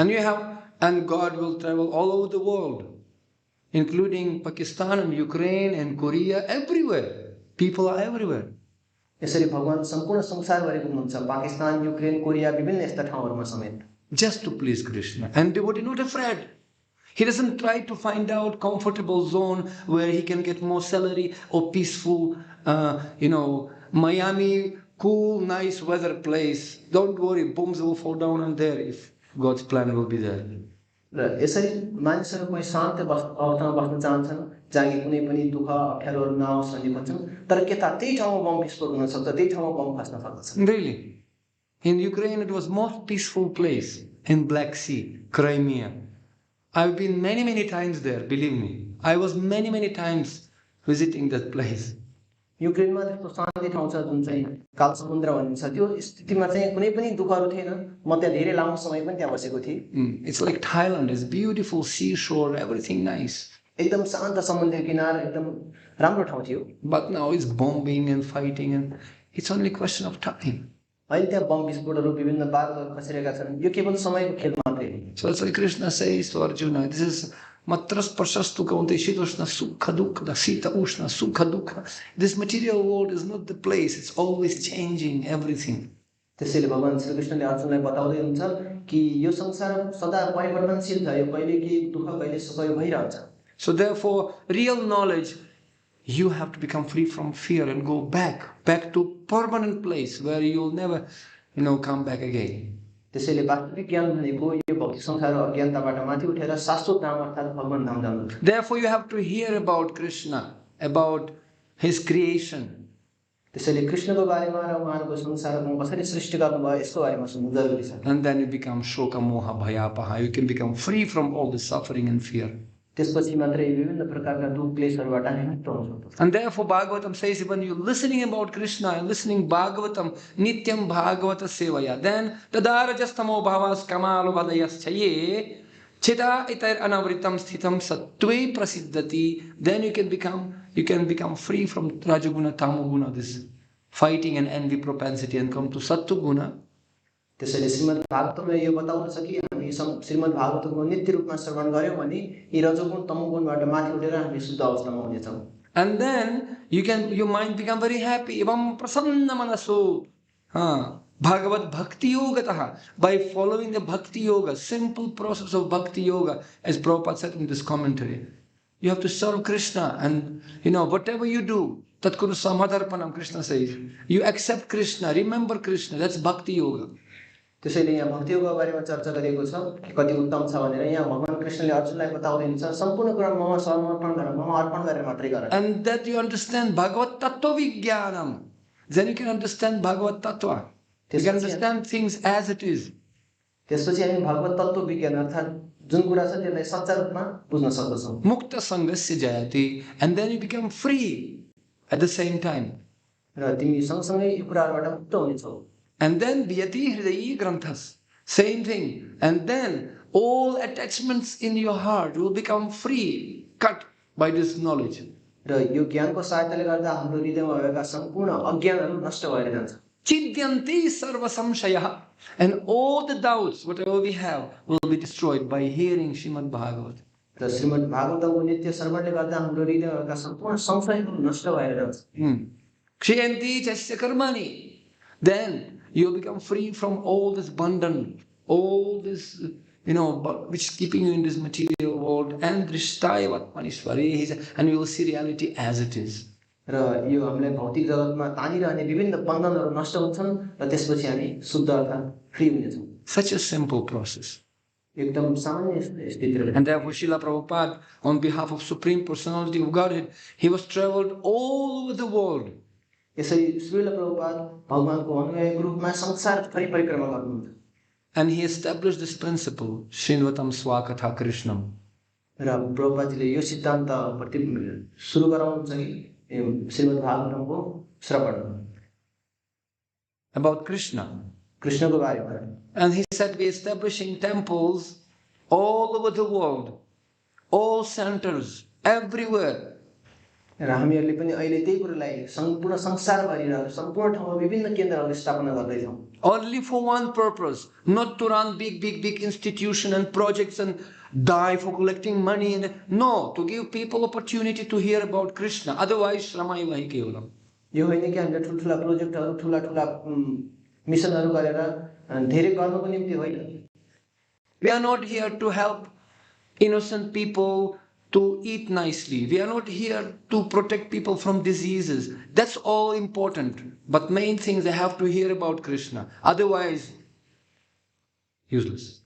And God will travel all over the world, including Pakistan and Ukraine and Korea, everywhere. People are everywhere. यसरी भगवान सम्पूर्ण संसारभरि घुम्नुहुन्छ, पाकिस्तान, युक्रेन, कोरिया विभिन्न यस्ता ठाउँहरूमा समेत, just to please Krishna. And devotee not afraid. He doesn't try to find out comfortable zone where he can get more salary or peaceful, Miami, cool, nice weather place. Don't worry, bombs will fall down on there if God's plan will be there. र यसरी मानिसहरू कोही शान्त अवस्थामा बस्न चाहन्छन् जहाँ कि कुनै पनि दुःख अप्ठ्यारोहरू नआओस् भन्ने खोज्छन्, तर के थाहा त्यही ठाउँमा बम विस्फोट हुन सक्छ, त्यही ठाउँमा बम खस्न सक्छ। Really? In Ukraine it was most peaceful place in Black Sea, Crimea. I've been many times there, believe me. I was many times visiting that place. युक्रेनमा त्यस्तो शान्ति ठाउँ छ जुन चाहिँ काल समुद्र भनिन्छ, त्यो स्थितिमा चाहिँ कुनै पनि दुःखहरू थिएन, म त्यहाँ धेरै लामो समय पनि त्यहाँ बसेको थिएँ। It's like Thailand, it's beautiful seashore, everything nice. एकदम शान्त समुद्र किनार एकदम राम्रो ठाउँ थियो। But now it's bombing and fighting and it's only question of time. अहिले त्यहाँ बम विस्फोटहरू विभिन्न बारुदहरू खसिरहेका छन्, यो केवल समयको खेल मात्रै। So it's like Krishna says to Arjuna, this is matras prashastu kaunte shitoshna sukha dukkha, sita ushna sukha dukkha. This material world is not the place, it's always changing everything. त्यसैले भगवान श्री कृष्णले अर्जुनलाई बताउँदै हुनुहुन्छ कि यो संसार सदा परिवर्तनशील छ, यो कहिले के दुःख कहिले सुख भइरहन्छ। So therefore, real knowledge you have to become free from fear and go back to permanent place where you'll never, come back again. त्यसैले वास्तविक ज्ञान भनेको यो भौतिक संसार र अज्ञानताबाट माथि उठेर शाश्वत धाम अर्थात् भगवान धाम जानु हो। Therefore you have to hear about Krishna, about his creation. त्यसैले कृष्णको बारेमा र उहाँको संसारमा कसरी सृष्टि गर्नुभयो यसको बारेमा सुन्नु जरुरी छ। And then you become shoka moha bhayapaha. You can become free from all the suffering and fear. त्यसपछि मात्रै विभिन्न प्रकारका दुख क्लेशहरुबाट हामी मुक्त हुन सक्छौं। And therefore Bhagavatam says, when you're listening about Krishna and listening Bhagavatam, nityam bhagavata sevaya, then tadarajastamo bhavas kamalo vadayaschaye chita itar anavritam sthitam sattve prasiddhati, then you can become free from rajaguna tamoguna, this fighting and envy propensity, and come to sattva. त्यसैले श्रीमद् भागवतमले यो बताउँछ कि हामी श्रीमद् भागवतको नित्य रूपमा श्रवण गर्यौं भने यी रजोगुण तमोगुणबाट माथि उठेर हामी शुद्ध अवस्थामा हुनेछौं। And then your mind become very happy. Evam prasanna manaso. Bhagavad Bhakti Yogatah. By following the Bhakti Yoga, simple process of Bhakti Yoga, as Prabhupada said in this commentary, you have to serve Krishna, and whatever you do, tat kuru samadharpanam, Krishna says. You accept Krishna, remember Krishna, that's Bhakti Yoga. त्यसैले यहाँ भक्ति योगको बारेमा चर्चा गरिएको छ कति उत्तम छ भनेर यहाँ भगवान कृष्णले अर्जुनलाई बताउँदैछ सम्पूर्ण कुरा ममा समर्पण गरेर ममा अर्पण गरेर मात्रै गर। And that you understand Bhagavad Tattva Vijnanam, then you can understand Bhagavad Tattva. You can understand things as it is. त्यसपछि हामी भगवत तत्त्व विज्ञान अर्थात् जुन कुरा छ त्यसलाई सच्चा रूपमा बुझ्न सक्छौं। Mukta sangasya jayati, and then you become free at the same time. र तिमी सँगसँगै यो कुराबाट मुक्त हुनेछौ। And then vyati hridayi granthas, same thing. And then all attachments in your heart will become free, cut by this knowledge. र यो ज्ञानको सहायताले गर्दा हाम्रो हृदयमा भएका सम्पूर्ण अज्ञानहरू नष्ट भएर जान्छ। Chidvyanti sarva samśaya, and all the doubts whatever we have will be destroyed by hearing Srimad Bhagavatam. र श्रीमद् भागवतको नित्य श्रवणले गर्दा हाम्रो हृदयमा भएका सम्पूर्ण संशयहरू नष्ट भएर जान्छ। Kshayanti chasya karmani, then you become free from all this bandhan, all this, which is keeping you in this material world, and drishtaya vatmanishwari, and you will see reality as it is. र यो हामीलाई भौतिक जगतमा तानिरहने विभिन्न बन्धनहरू नष्ट हुन्छन् र त्यसपछि हामी शुद्ध अर्थात् free हुनेछौं। Such a simple process. एकदम सामान्य स्थिति। And therefore Srila Prabhupada, on behalf of Supreme Personality of Godhead, he was traveled all over the world. यसरी श्रील प्रभुपाद भगवानको अनुयायीको रूपमा संसारभरि परिक्रमा गर्नुहुन्छ। And he established this principle, Shinvatam Swakatha Krishnam. र प्रभुपादजीले यो सिद्धान्त प्रति सुरु गराउनुहुन्छ कि श्रीमद् भागवतमको श्रवण about Krishna. कृष्णको बारेमा। And he said, we are establishing temples all over the world, all centers, everywhere. र हामीहरूले पनि अहिले त्यही कुरालाई सम्पूर्ण संसारभरि र सम्पूर्ण ठाउँमा विभिन्न केन्द्रहरू स्थापना गर्दै छौं। Only for one purpose, not to run big institution and projects and die for collecting money, and no, to give people opportunity to hear about Krishna. Otherwise, Shrama eva hi kevalam. यो होइन कि हामीले ठुलठुला प्रोजेक्टहरू ठुला मिसनहरू गरेर धेरै गर्नको निम्ति होइन। We are not here to help innocent people to eat nicely. We are not here to protect people from diseases. That's all important. But main thing is they have to hear about Krishna. Otherwise, useless.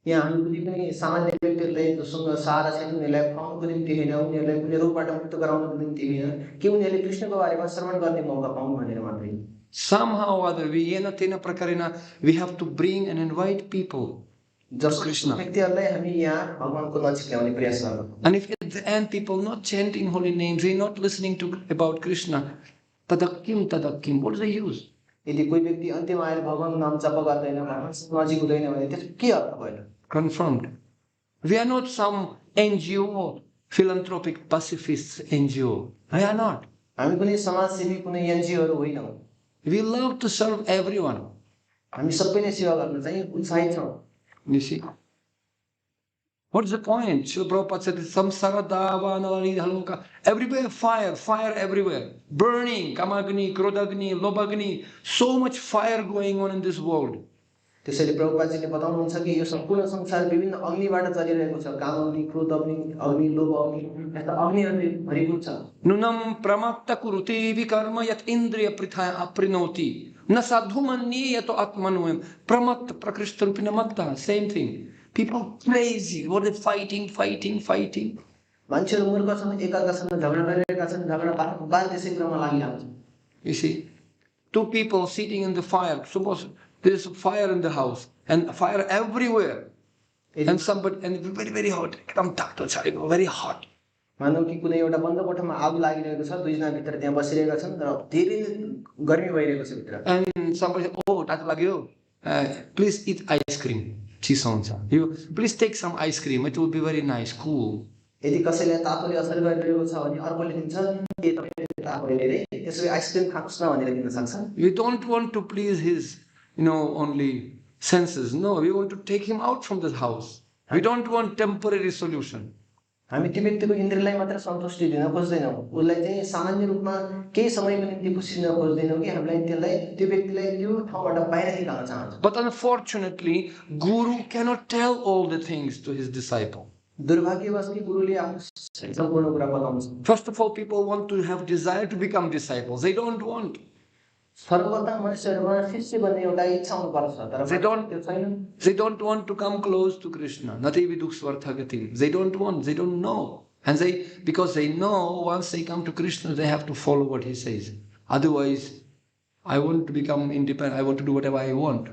यहाँ हामी कुनै पनि सामान्य व्यक्तिहरूले जोसँग सहारा छैन उनीहरूलाई खुवाउनको निम्ति होइन, उनीहरूलाई कुनै रोगबाट मुक्त गराउनको निम्ति होइन कि उनीहरूले कृष्णको बारेमा श्रवण गर्ने मौका पाउन् भनेर मात्रै। Somehow or other, we have to bring and invite people. Just Krishna. And if at the end people not chanting holy names, we are not listening to about Krishna, tadakim, what is the use? Confirmed. We are not some NGO, philanthropic pacifists NGO. We are not. We love to serve everyone. You see? What is the point? Srila Prabhupada said, samsara dava nalani dhaloka. Everywhere fire everywhere. Burning, kamagni, krodagni, lobagni. So much fire going on in this world. त्यसैले प्रभुपादजीले बताउनुहुन्छ कि यो सम्पूर्ण संसार विभिन्न अग्निबाट चलिरहेको छ। काम अग्नि, क्रोध अग्नि, अग्नि, लोभ अग्नि, यस्ता अग्निहरूले भरिपूर्ण छ। Nunam pramakta kurute vikarma yat indriya prithaya aprinoti. Na sadhumanni yato atmanuem. Pramakta prakrishta rupina makta. Same thing. People crazy. What are they fighting? मान्छेहरू मूर्ख छन्, एकअर्कासँग झगडा गरिरहेका छन्, झगडा बार त्यसै क्रममा लागिरहेको छ। You see, two people sitting in the fire. Suppose there is fire in the house and fire everywhere. And somebody, and very, very hot. Very hot. मानौ कि कुनै एउटा बन्द कोठामा आगो लागिरहेको छ, दुईजना भित्र त्यहाँ बसिरहेका छन् र धेरै गर्मी भइरहेको छ भित्र। And somebody says, oh, तातो लाग्यो, please eat ice cream. चिसो हुन्छ. You please take some ice cream. It will be very nice, cool. यदि कसैले तातोले असर गरिरहेको छ भने अर्कोले दिन्छ के तपाईले तातो हेरे त्यसै आइसक्रिम खानुस् न भनेर दिन सक्छ। We don't want to please his, only senses. No, we want to take him out from this house. We don't want temporary solution. हामी त्यो व्यक्तिको इन्द्रियलाई मात्र सन्तुष्टि दिन खोज्दैनौँ, उसलाई चाहिँ सामान्य रूपमा केही समयको निम्ति खुसी दिन खोज्दैनौँ कि हामीलाई त्यो व्यक्तिलाई त्यो ठाउँबाट बाहिर निकाल्न चाहन्छौँ। But unfortunately, Guru cannot tell all the things to his disciple. दुर्भाग्यवश कि गुरुले आफ्नो सम्पूर्ण कुरा बताउँछ। First of all, people want to have desire to become disciples. They don't want. सर्वप्रथम मानिसहरुमा शिष्य बन्ने एउटा इच्छा हुनुपर्छ, तर त्यो छैन। They don't want to come close to Krishna. Nati viduk svarthagati. They don't want. They don't know. And because they know once they come to Krishna, they have to follow what he says. Otherwise, I want to become independent. I want to do whatever I want.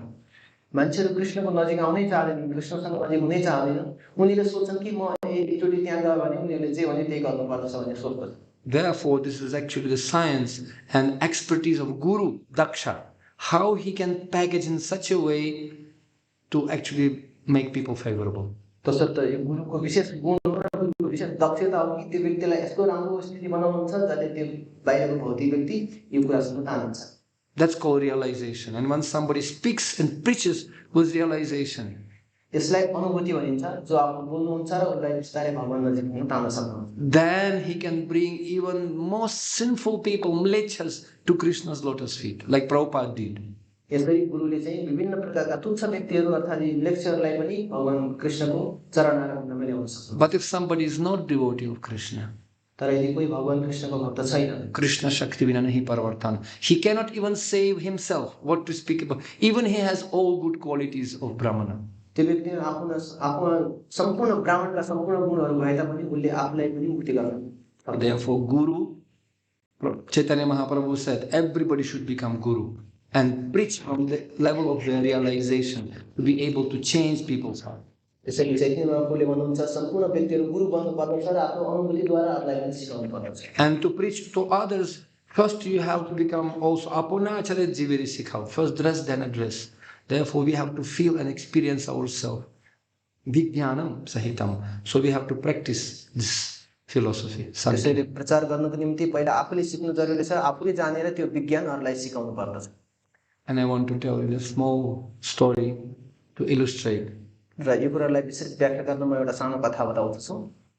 मान्छेहरु कृष्णको नजिक आउनै चाहदैन, कृष्णसँग नजिक हुनै चाहदैन। उनीले सोच्छन् कि म एकचोटी त्यहाँ गयो भने उनीहरुले जे भने त्यही गर्नुपर्छ भन्ने सोच गर्छ। Therefore, this is actually the science and expertise of Guru Daksha, how he can package in such a way to actually make people favorable. तसर्थ यो गुरुको विशेष गुण र विशेष दक्षता हो कि त्यो व्यक्तिलाई यस्तो राम्रो स्थिति बनाउनुहुन्छ जसले त्यो बाहिरको भौतिक व्यक्ति यो कुरासँग तान्छ। That's called realization. And when somebody speaks and preaches with realization, यसलाई अनुभूति भनिन्छ, जो आफू बोल्नुहुन्छ र उसलाई बिस्तारै भगवान नजिक हुन तान्न सक्नुहुन्छ। then he can bring even most sinful people, mlechas, to Krishna's lotus feet, like Prabhupada did. यसरी गुरुले चाहिँ विभिन्न प्रकारका तुच्छ व्यक्तिहरू अर्थात् लेक्चरलाई पनि भगवान कृष्णको चरण आराधनामा ल्याउन सक्नुहुन्छ। But if somebody is not devotee of Krishna, तर यदि कोही भगवान कृष्णको भक्त छैन, Krishna Shakti vina nahi parvartana, he cannot even save himself. What to speak about? Even he has all good qualities of Brahmana. त्यो व्यक्ति आफ्नो सम्पूर्ण ब्राह्मणका सम्पूर्ण गुणहरू भए तापनि उसले आफूलाई पनि मुक्ति गर्न। Therefore, Guru, Chaitanya Mahaprabhu said, everybody should become Guru and preach from the level of their realization to be able to change people's heart. त्यसैले चैतन्य महाप्रभुले भन्नुहुन्छ सम्पूर्ण व्यक्तिहरू गुरु बन्नुपर्छ र आफ्नो अनुभूतिद्वारा अरूलाई पनि सिकाउनु पर्छ। And to preach to others, first you have to become also apunacharya jiviri sikhao. First dress, then address. Therefore, we have to feel and experience ourselves. Vijnanam sahitam. So we have to practice this philosophy. त्यसैले प्रचार गर्नको निम्ति पहिला आफूले सिक्नु जरुरी छ, आफूले जानेर त्यो विज्ञान अरूलाई सिकाउनु पर्दछ। And I want to tell you a small story to illustrate. र यो कुरालाई विशेष व्याख्या गर्न म एउटा सानो कथा बताउँछु।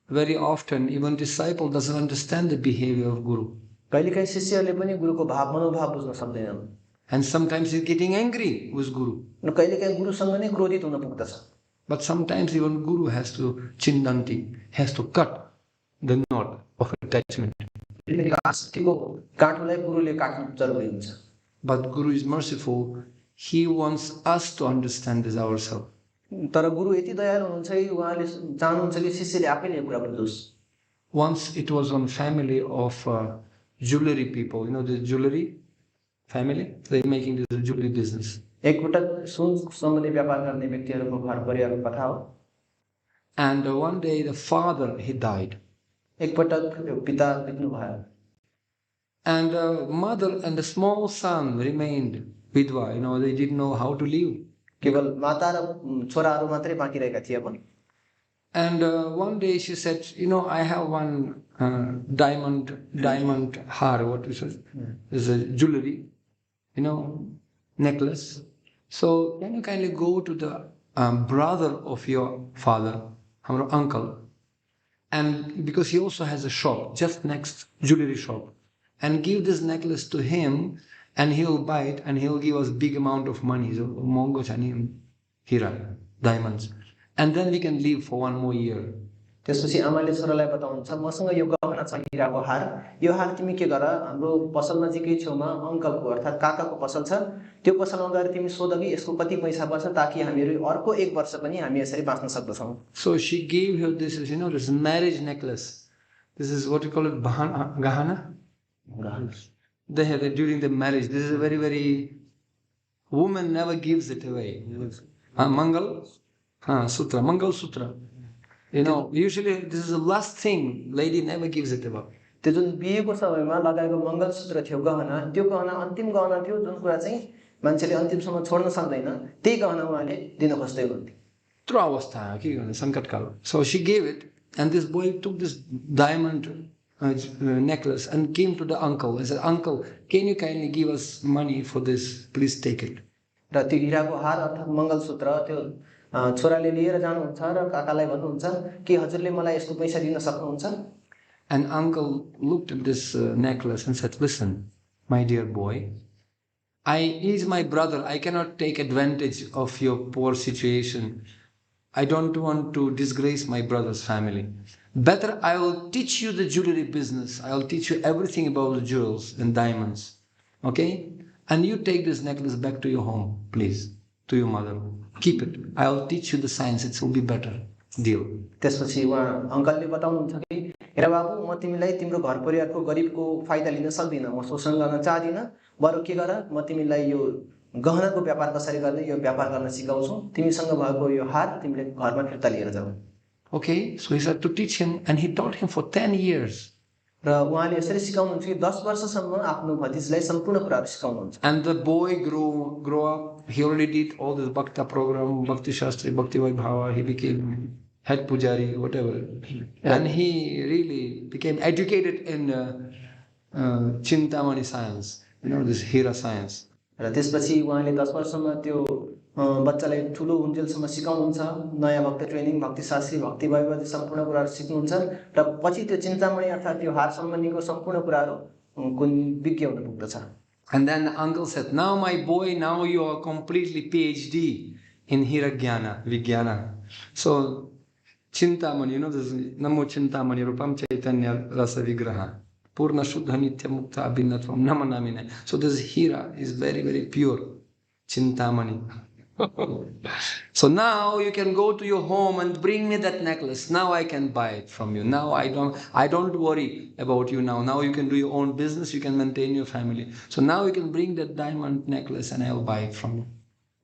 Very often, even disciple doesn't understand the behavior of Guru. कहिलेकाहीँ शिष्यहरूले पनि गुरुको भाव मनोभाव बुझ्न सक्दैनन्। And sometimes he's getting angry with Guru. र कहिलेकाहीँ गुरुसँग नै क्रोधित हुन पुग्दछ। But sometimes even Guru has to chindanti, has to cut the knot of attachment. काँटोलाई गुरुले काट्नु जरुरी हुन्छ। But Guru is merciful. He wants us to understand this ourselves. तर गुरु यति दयालु हुनुहुन्छ कि उहाँले चाहनुहुन्छ कि शिष्यले आफैले यो कुरा बुझोस्। Once it was on family of jewelry people, the jewelry family, they're making this jewelry business. एकपटक सुन सम्बन्धी व्यापार गर्ने व्यक्तिहरूको घर परिवारको कथा हो। And one day the father, he died. एकपटक पिता बित्नु भयो। And the mother and the small son remained vidva. They didn't know how to live. केवल माता र छोराहरू मात्रै बाँकी रहेका थिए पनि। And one day she said, I have one diamond har, what is it? Is a jewelry, necklace. So can you kindly go to the brother of your father, our uncle, and because he also has a shop just next, jewelry shop, and give this necklace to him and he'll buy it and he'll give us big amount of money. So Mongo Chani Hira, diamonds. And then we can live for 1 more year. त्यसपछि आमाले छोरालाई बताउनुहुन्छ मसँग यो गहना छ हिराको हार यो हार तिमी के गर हाम्रो पसल नजिकै छेउमा अंकलको अर्थात काकाको पसल छ त्यो पसलमा गएर तिमी सोध कि यसको कति पैसा पर्छ ताकि हामीहरु अर्को 1 वर्ष पनि हामी यसरी बाँच्न सक्दछौं. So she gave her this, this marriage necklace. This is what you call it, gahana. They had it during the marriage. This is a very, very, woman never gives it away. Mangal Sutra, Mangal Sutra. Usually this is the last thing, lady never gives it away. त्यो जुन बिहेको समयमा लगाएको मंगलसूत्र थियो गहना त्यो गहना अन्तिम गहना थियो जुन कुरा चाहिँ मान्छेले अन्तिमसम्म छोड्न सक्दैन त्यही गहना उहाँले दिन खोज्दै हुनुहुन्थ्यो. Through avastha, Sankatkala. So she gave it, and this boy took this diamond necklace and came to the uncle and said, "Uncle, can you kindly give us money for this? Please take it." र त्यो हिराको हार अर्थात मंगलसूत्र त्यो छोराले लिएर जानुहुन्छ र काकालाई भन्नुहुन्छ कि हजुरले मलाई यसको पैसा दिन सक्नुहुन्छ. And uncle looked at this necklace and said, "Listen, my dear boy, he is my brother. I cannot take advantage of your poor situation. I don't want to disgrace my brother's family. Better I will teach you the jewelry business. I will teach you everything about the jewels and diamonds. Okay? And you take this necklace back to your home, please, to your mother. Keep it. I will teach you the science. It will be better. Deal." त्यसपछि उहाँ अंकलले बताउनुहुन्छ कि हेर बाबु म तिमीलाई तिम्रो घर परिवारको गरिबको फाइदा लिन सक्दिन म शोषण गर्न चाहदिन बरु के गर म तिमीलाई यो गहनाको व्यापार कसरी गर्ने यो व्यापार गर्न सिकाउँछु तिमीसँग भएको यो हात तिमीले घरमा फिर्ता लिएर जाऊ. Okay, so he said to teach him, and he taught him for 10 years. र उहाँले यसरी सिकाउनुहुन्छ कि 10 वर्षसम्म आफ्नो भतिजलाई सम्पूर्ण कुराहरु सिकाउनुहुन्छ. And the boy grew up. He already did all this bhakta program, bhakti shastri, bhakti vaibhava. He became head pujari, whatever. And he really became educated in Chintamani science, this Hira science. र त्यसपछि उहाँले 10 वर्षमा त्यो बच्चालाई ठुलो हुन्जेलसम्म सिकाउनुहुन्छ नयाँ भक्त training भक्ति शास्त्री भक्ति वैभव सम्पूर्ण कुराहरु सिक्नुहुन्छ र पछि त्यो चिन्तामणि अर्थात त्यो हार सम्बन्धीको सम्पूर्ण कुराहरु कुन विज्ञ हुन पुग्दछ. And then the uncle said, "Now my boy, now you are completely PhD in Hira Jnana, Vijnana." So Chintamani, this is Namo Chintamani Rupam Chaitanya Rasa Vigraha. Purna Shuddha Nitya Mukta Abhinatvam Namanamine. So this Hira is very, very pure. Chintamani. So now you can go to your home and bring me that necklace. Now I can buy it from you. Now I don't worry about you now. Now you can do your own business. You can maintain your family. So now you can bring that diamond necklace and I will buy it from you.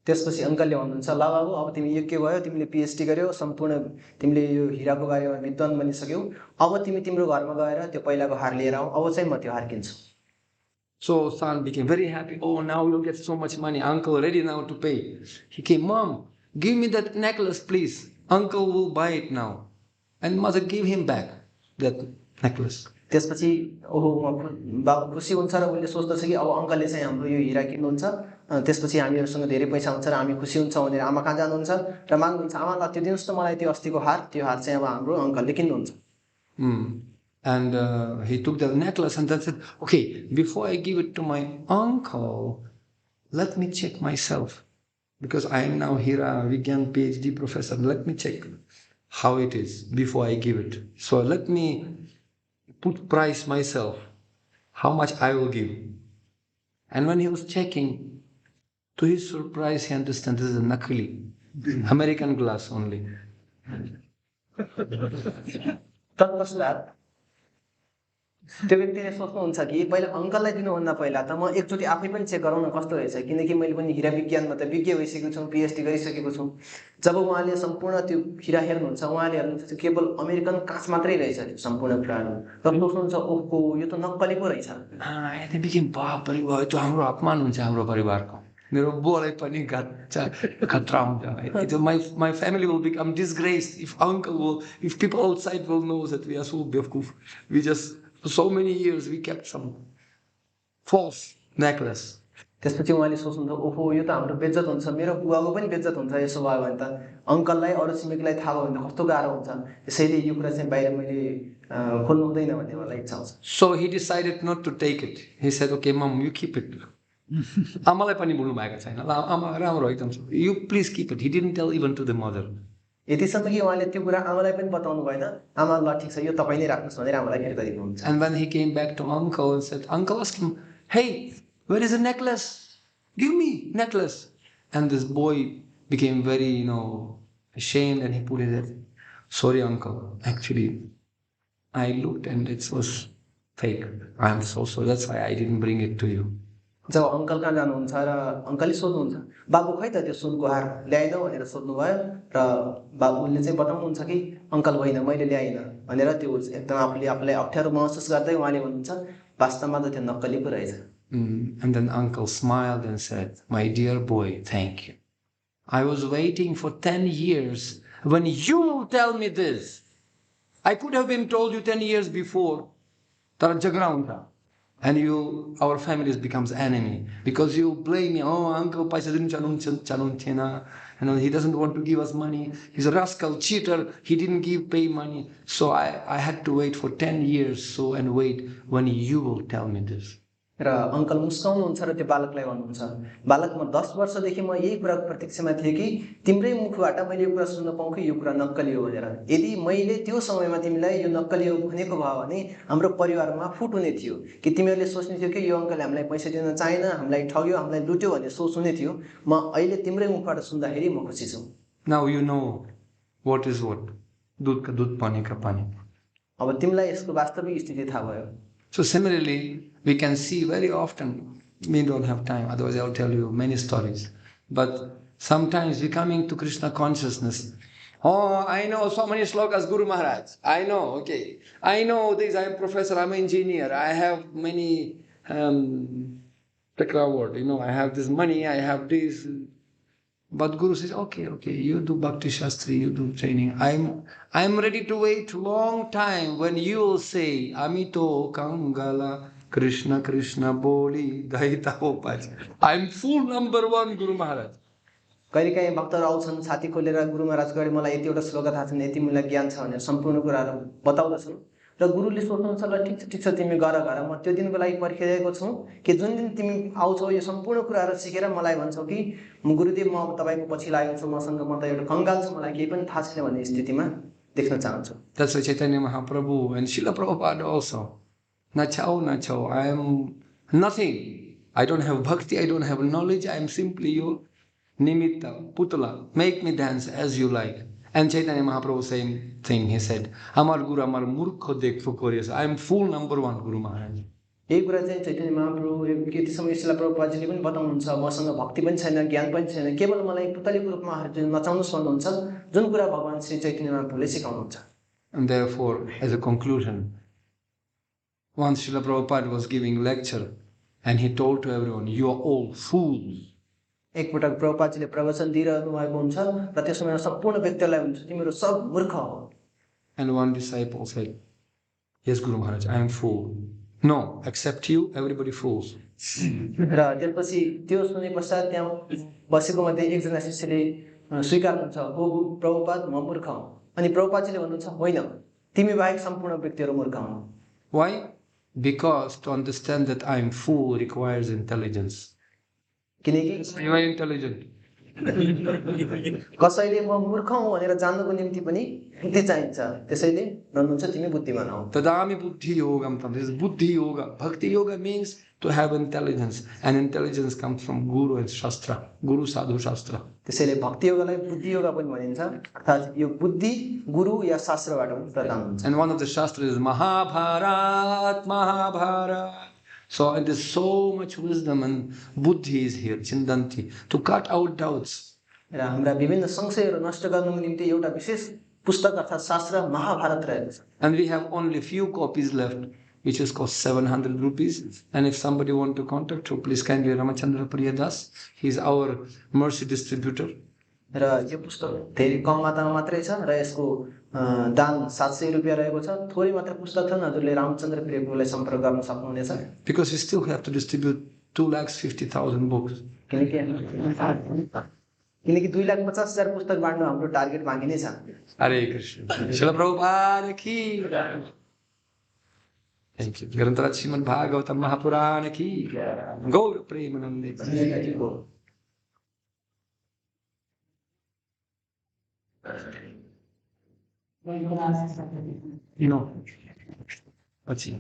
त्यसपछि अंकलले भन्नुहुन्छ ल बाबु अब तिमी यो के भयो तिमीले PhD गर्यौ सम्पूर्ण तिमीले यो हिराको बारेमा विद्वान बनिसक्यौ अब तिमी तिम्रो घरमा गएर त्यो पहिलाको हार लिएर आऊ अब चाहिँ म त्यो हार किन्छु. So son became very happy. Oh, now we'll get so much money. Uncle ready now to pay. He came, "Mom, give me that necklace, please. Uncle will buy it now." And mother gave him back that necklace. त्यसपछि ओहो बाबु खुसी हुन्छ र उले सोच्दछ कि अब अंकलले चाहिँ हाम्रो यो हिरा किन्नुहुन्छ त्यसपछि हामीहरुसँग धेरै पैसा हुन्छ र हामी खुसी हुन्छौं भनेर आमा कहाँ जानुहुन्छ र माग्नुहुन्छ आमा ल त्यो दिनुस् त मलाई त्यो अस्तिको हार त्यो हार चाहिँ अब हाम्रो अंकलले किन्नुहुन्छ. And he took the necklace and then said, "Okay, before I give it to my uncle, let me check myself. Because I am now Hira Vigyan PhD professor. Let me check how it is before I give it. So let me put price myself, how much I will give." And when he was checking, to his surprise, he understands this is a nakli, American glass only. त्यो व्यक्तिले सोच्नुहुन्छ कि पहिला अंकललाई दिनुभन्दा पहिला त म एकचोटी आफै पनि चेक गराउन कस्तो रहेछ किनकि मैले पनि हिरा विज्ञानमा त विज्ञ भइसकेको छु पीएचडी गरिसकेको छु. जब उहाँले सम्पूर्ण त्यो हिरा हेर्नुहुन्छ उहाँले हेर्नुहुन्छ केवल अमेरिकन काँच मात्रै रहेछ त्यो सम्पूर्ण कुराहरु र सोच्नुहुन्छ ओहो यो त नक्कली पो रहेछ. They became परिवार त्यो हाम्रो अपमान हुन्छ हाम्रो परिवारको. मेरो बुवालाई पनि खतरा हुन्छ. My family will become disgraced if people outside will know that we are so bevkuf. We just for so many years we kept some false necklace. त्यसपछि उहाँले सोच्नुहुन्छ ओहो यो त हाम्रो बेइज्जत हुन्छ मेरो बुवाको पनि बेइज्जत हुन्छ यसो भयो भने त अंकललाई अरु छिमेकीलाई थाहा भयो भने कस्तो गाह्रो हुन्छ त्यसैले यो कुरा चाहिँ बाहिर मैले खोल्नु हुँदैन भन्ने मलाई इच्छा हुन्छ. So he decided not to take it. He said, "Okay, Mom, you keep it. आमालाई पनि बोल्नु भएको छैन ल आमा राम्रो एकदम you please keep it. He didn't tell even to the mother. यतिसम्म कि उहाँले त्यो कुरा आमालाई पनि बताउनु भएन। आमा ल ठिक छ यो तपाईँ नै राख्नुहोस् भनेर आमालाई फिर्ता दिनुहुन्छ। And when he came back to uncle and said, uncle asked him, hey, where is the necklace? Give me necklace. And this boy became very, ashamed, and he put it there. Sorry, uncle. Actually, I looked and it was fake. I am so sorry. That's why I didn't bring it to you. जब uncle कहाँ जानुहुन्छ र अङ्कलले सोध्नुहुन्छ बाबु खै त त्यो सुनको हार ल्याइनौ भनेर सोध्नुभयो र बाबुले चाहिँ बताउनुहुन्छ कि अङ्कल होइन मैले ल्याइनँ भनेर त्यो एकदम आफूलाई अप्ठ्यारो महसुस गर्दै उहाँले भन्नुहुन्छ वास्तवमा त त्यो नक्कली पो रहेछ। And then uncle smiled and said, my dear boy, thank you. I was waiting for 10 years when you will tell me this. I could have been told you 10 years before. And our families becomes enemy because you blame me. Oh, uncle, paisa didn't and he doesn't want to give us money. He's a rascal, cheater. He didn't pay money. So I had to wait for 10 years and wait when you will tell me this. र uncle मुस्काउनुहुन्छ र त्यो बालकलाई भन्नुहुन्छ बालक म 10 वर्षदेखि म यही कुराको प्रतीक्षामा थिएँ कि तिम्रै मुखबाट मैले यो कुरा सुन्न पाऊँ कि यो कुरा नक्कली हो भनेर। यदि मैले त्यो समयमा तिमीलाई यो नक्कली हो भनेको भए भने हाम्रो परिवारमा फुट हुने थियो कि तिमीहरूले सोच्ने थियो कि यो अङ्कलले हामीलाई पैसा दिन चाहेन, हामीलाई ठग्यो, हामीलाई लुट्यो भन्ने सोच हुने थियो। म अहिले तिम्रै मुखबाट सुन्दाखेरि म खुसी छु। Now you know what is what. दूध का दूध, पानी का पानी. अब तिमीलाई यसको वास्तविक स्थिति थाहा भयो। So similarly, we can see very often, we don't have time, otherwise I'll tell you many stories. But sometimes we coming to Krishna consciousness. Oh, I know so many slokas, Guru Maharaj. I know, okay. I know this, I'm professor, I'm engineer, I have many award, I have this money, I have this. But Guru says, okay, you do Bhakti Shastri, you do training. I'm ready to wait long time when you will say, Amito Kangala Krishna Krishna Boli Gaita Hopaj. I'm full number one, Guru Maharaj. कहिलेकाहीँ भक्तहरू आउँछन् छाती खोलेर गुरु महाराज गरे मलाई यतिवटा श्लोक थाहा छैन, यति मलाई ज्ञान छ भनेर सम्पूर्ण कुराहरू बताउँदछन् र गुरुले सोध्नुहुन्छ ल ठिक छ तिमी गर म त्यो दिनको लागि पर्खिरहेको छु कि जुन दिन तिमी आउँछौ यो सम्पूर्ण कुराहरू सिकेर मलाई भन्छौ कि गुरुदेव म अब तपाईको पछि लागेको छु, मसँग म त एउटा कंगाल छु, मलाई केही पनि थाहा छैन भन्ने स्थितिमा देख्न चाहन्छु। That's why Chaitanya Mahaprabhu and Srila Prabhupada also. Nachao, I am nothing. I don't have bhakti, I don't have knowledge, I am simply your nimitta, putala. Make me dance as you like. And Chaitanya Mahaprabhu same thing, he said, Amar Guru Amar Murkho Dekho Koryas. I am full number one, Guru Maharaj. यही कुरा चाहिँ चैतन्य महाप्रभु केटी समय शिला प्रभुपादजीले पनि बताउनुहुन्छ मसँग भक्ति पनि छैन, ज्ञान पनि छैन, केवल मलाई पुतलीको रूपमा नचाउनुस् भन्नुहुन्छ, जुन कुरा भगवान Shri Chaitanya महाप्रभुले सिकाउनुहुन्छ। And therefore, as a conclusion, once Srila Prabhupada was giving lecture and he told to everyone, you are all fools. एक पटक प्रभुपादजीले प्रवचन दिइरहनु भएको हुन्छ र त्यस समयमा सम्पूर्ण व्यक्तिलाई हुन्छ तिमीहरू सब मूर्ख हो। And one disciple said, yes Guru Maharaj, I am fool. No, except you, everybody fools. र त्यसपछि त्यो सुने पश्चात त्यहाँ बसेको मध्ये एकजना शिष्यले स्वीकार्नुहुन्छ हो प्रभुपाद म मूर्ख हुँ। अनि प्रभुपादजीले भन्नुहुन्छ होइन, तिमी बाहेक सम्पूर्ण व्यक्तिहरू मूर्ख हुन्। Why? Because to understand that I am fool requires intelligence. किनकि You are intelligent. कसैले म मूर्ख हुँ भनेर जान्नको निम्ति पनि बुद्धि चाहिन्छ, त्यसैले भन्नुहुन्छ तिमी बुद्धिमान हौ। Tadami buddhi yogam tam. This is buddhi yoga. Bhakti yoga means to have intelligence, and intelligence comes from Guru and Shastra, Guru Sadhu Shastra. त्यसैले भक्ति योगलाई बुद्धि योगा पनि भनिन्छ, अर्थात् यो बुद्धि गुरु या शास्त्रबाट पनि प्रदान हुन्छ। And one of the Shastras is Mahabharat. So it is so much wisdom and buddhi is here, chindanti, to cut out doubts. र हाम्रा विभिन्न संशयहरू नष्ट गर्नको निम्ति एउटा विशेष पुस्तक अर्थात् शास्त्र महाभारत रहेको छ। And we have only few copies left, which is cost 700 rupees. And if somebody want to contact, so please kindly Ramachandra Priyadas. He is our mercy distributor. र यो पुस्तक धेरै कम मात्रामा मात्रै छ र यसको दाम 700 रुपैयाँ रहेको छ। थोरै मात्र पुस्तक छन्, हजुरले रामचन्द्र प्रियलाई सम्पर्क गर्न सक्नुहुनेछ। Because we still have to distribute 2,50,000 books. किनकि 2,50,000 पुस्तक बाँड्नु हाम्रो टार्गेट बाँकी नै छ। Hare Krishna. Srila Prabhupada ki. Thank you. Grantha Srimad Bhagavatam Mahapurana ki Gaur Premanande. No. What's it?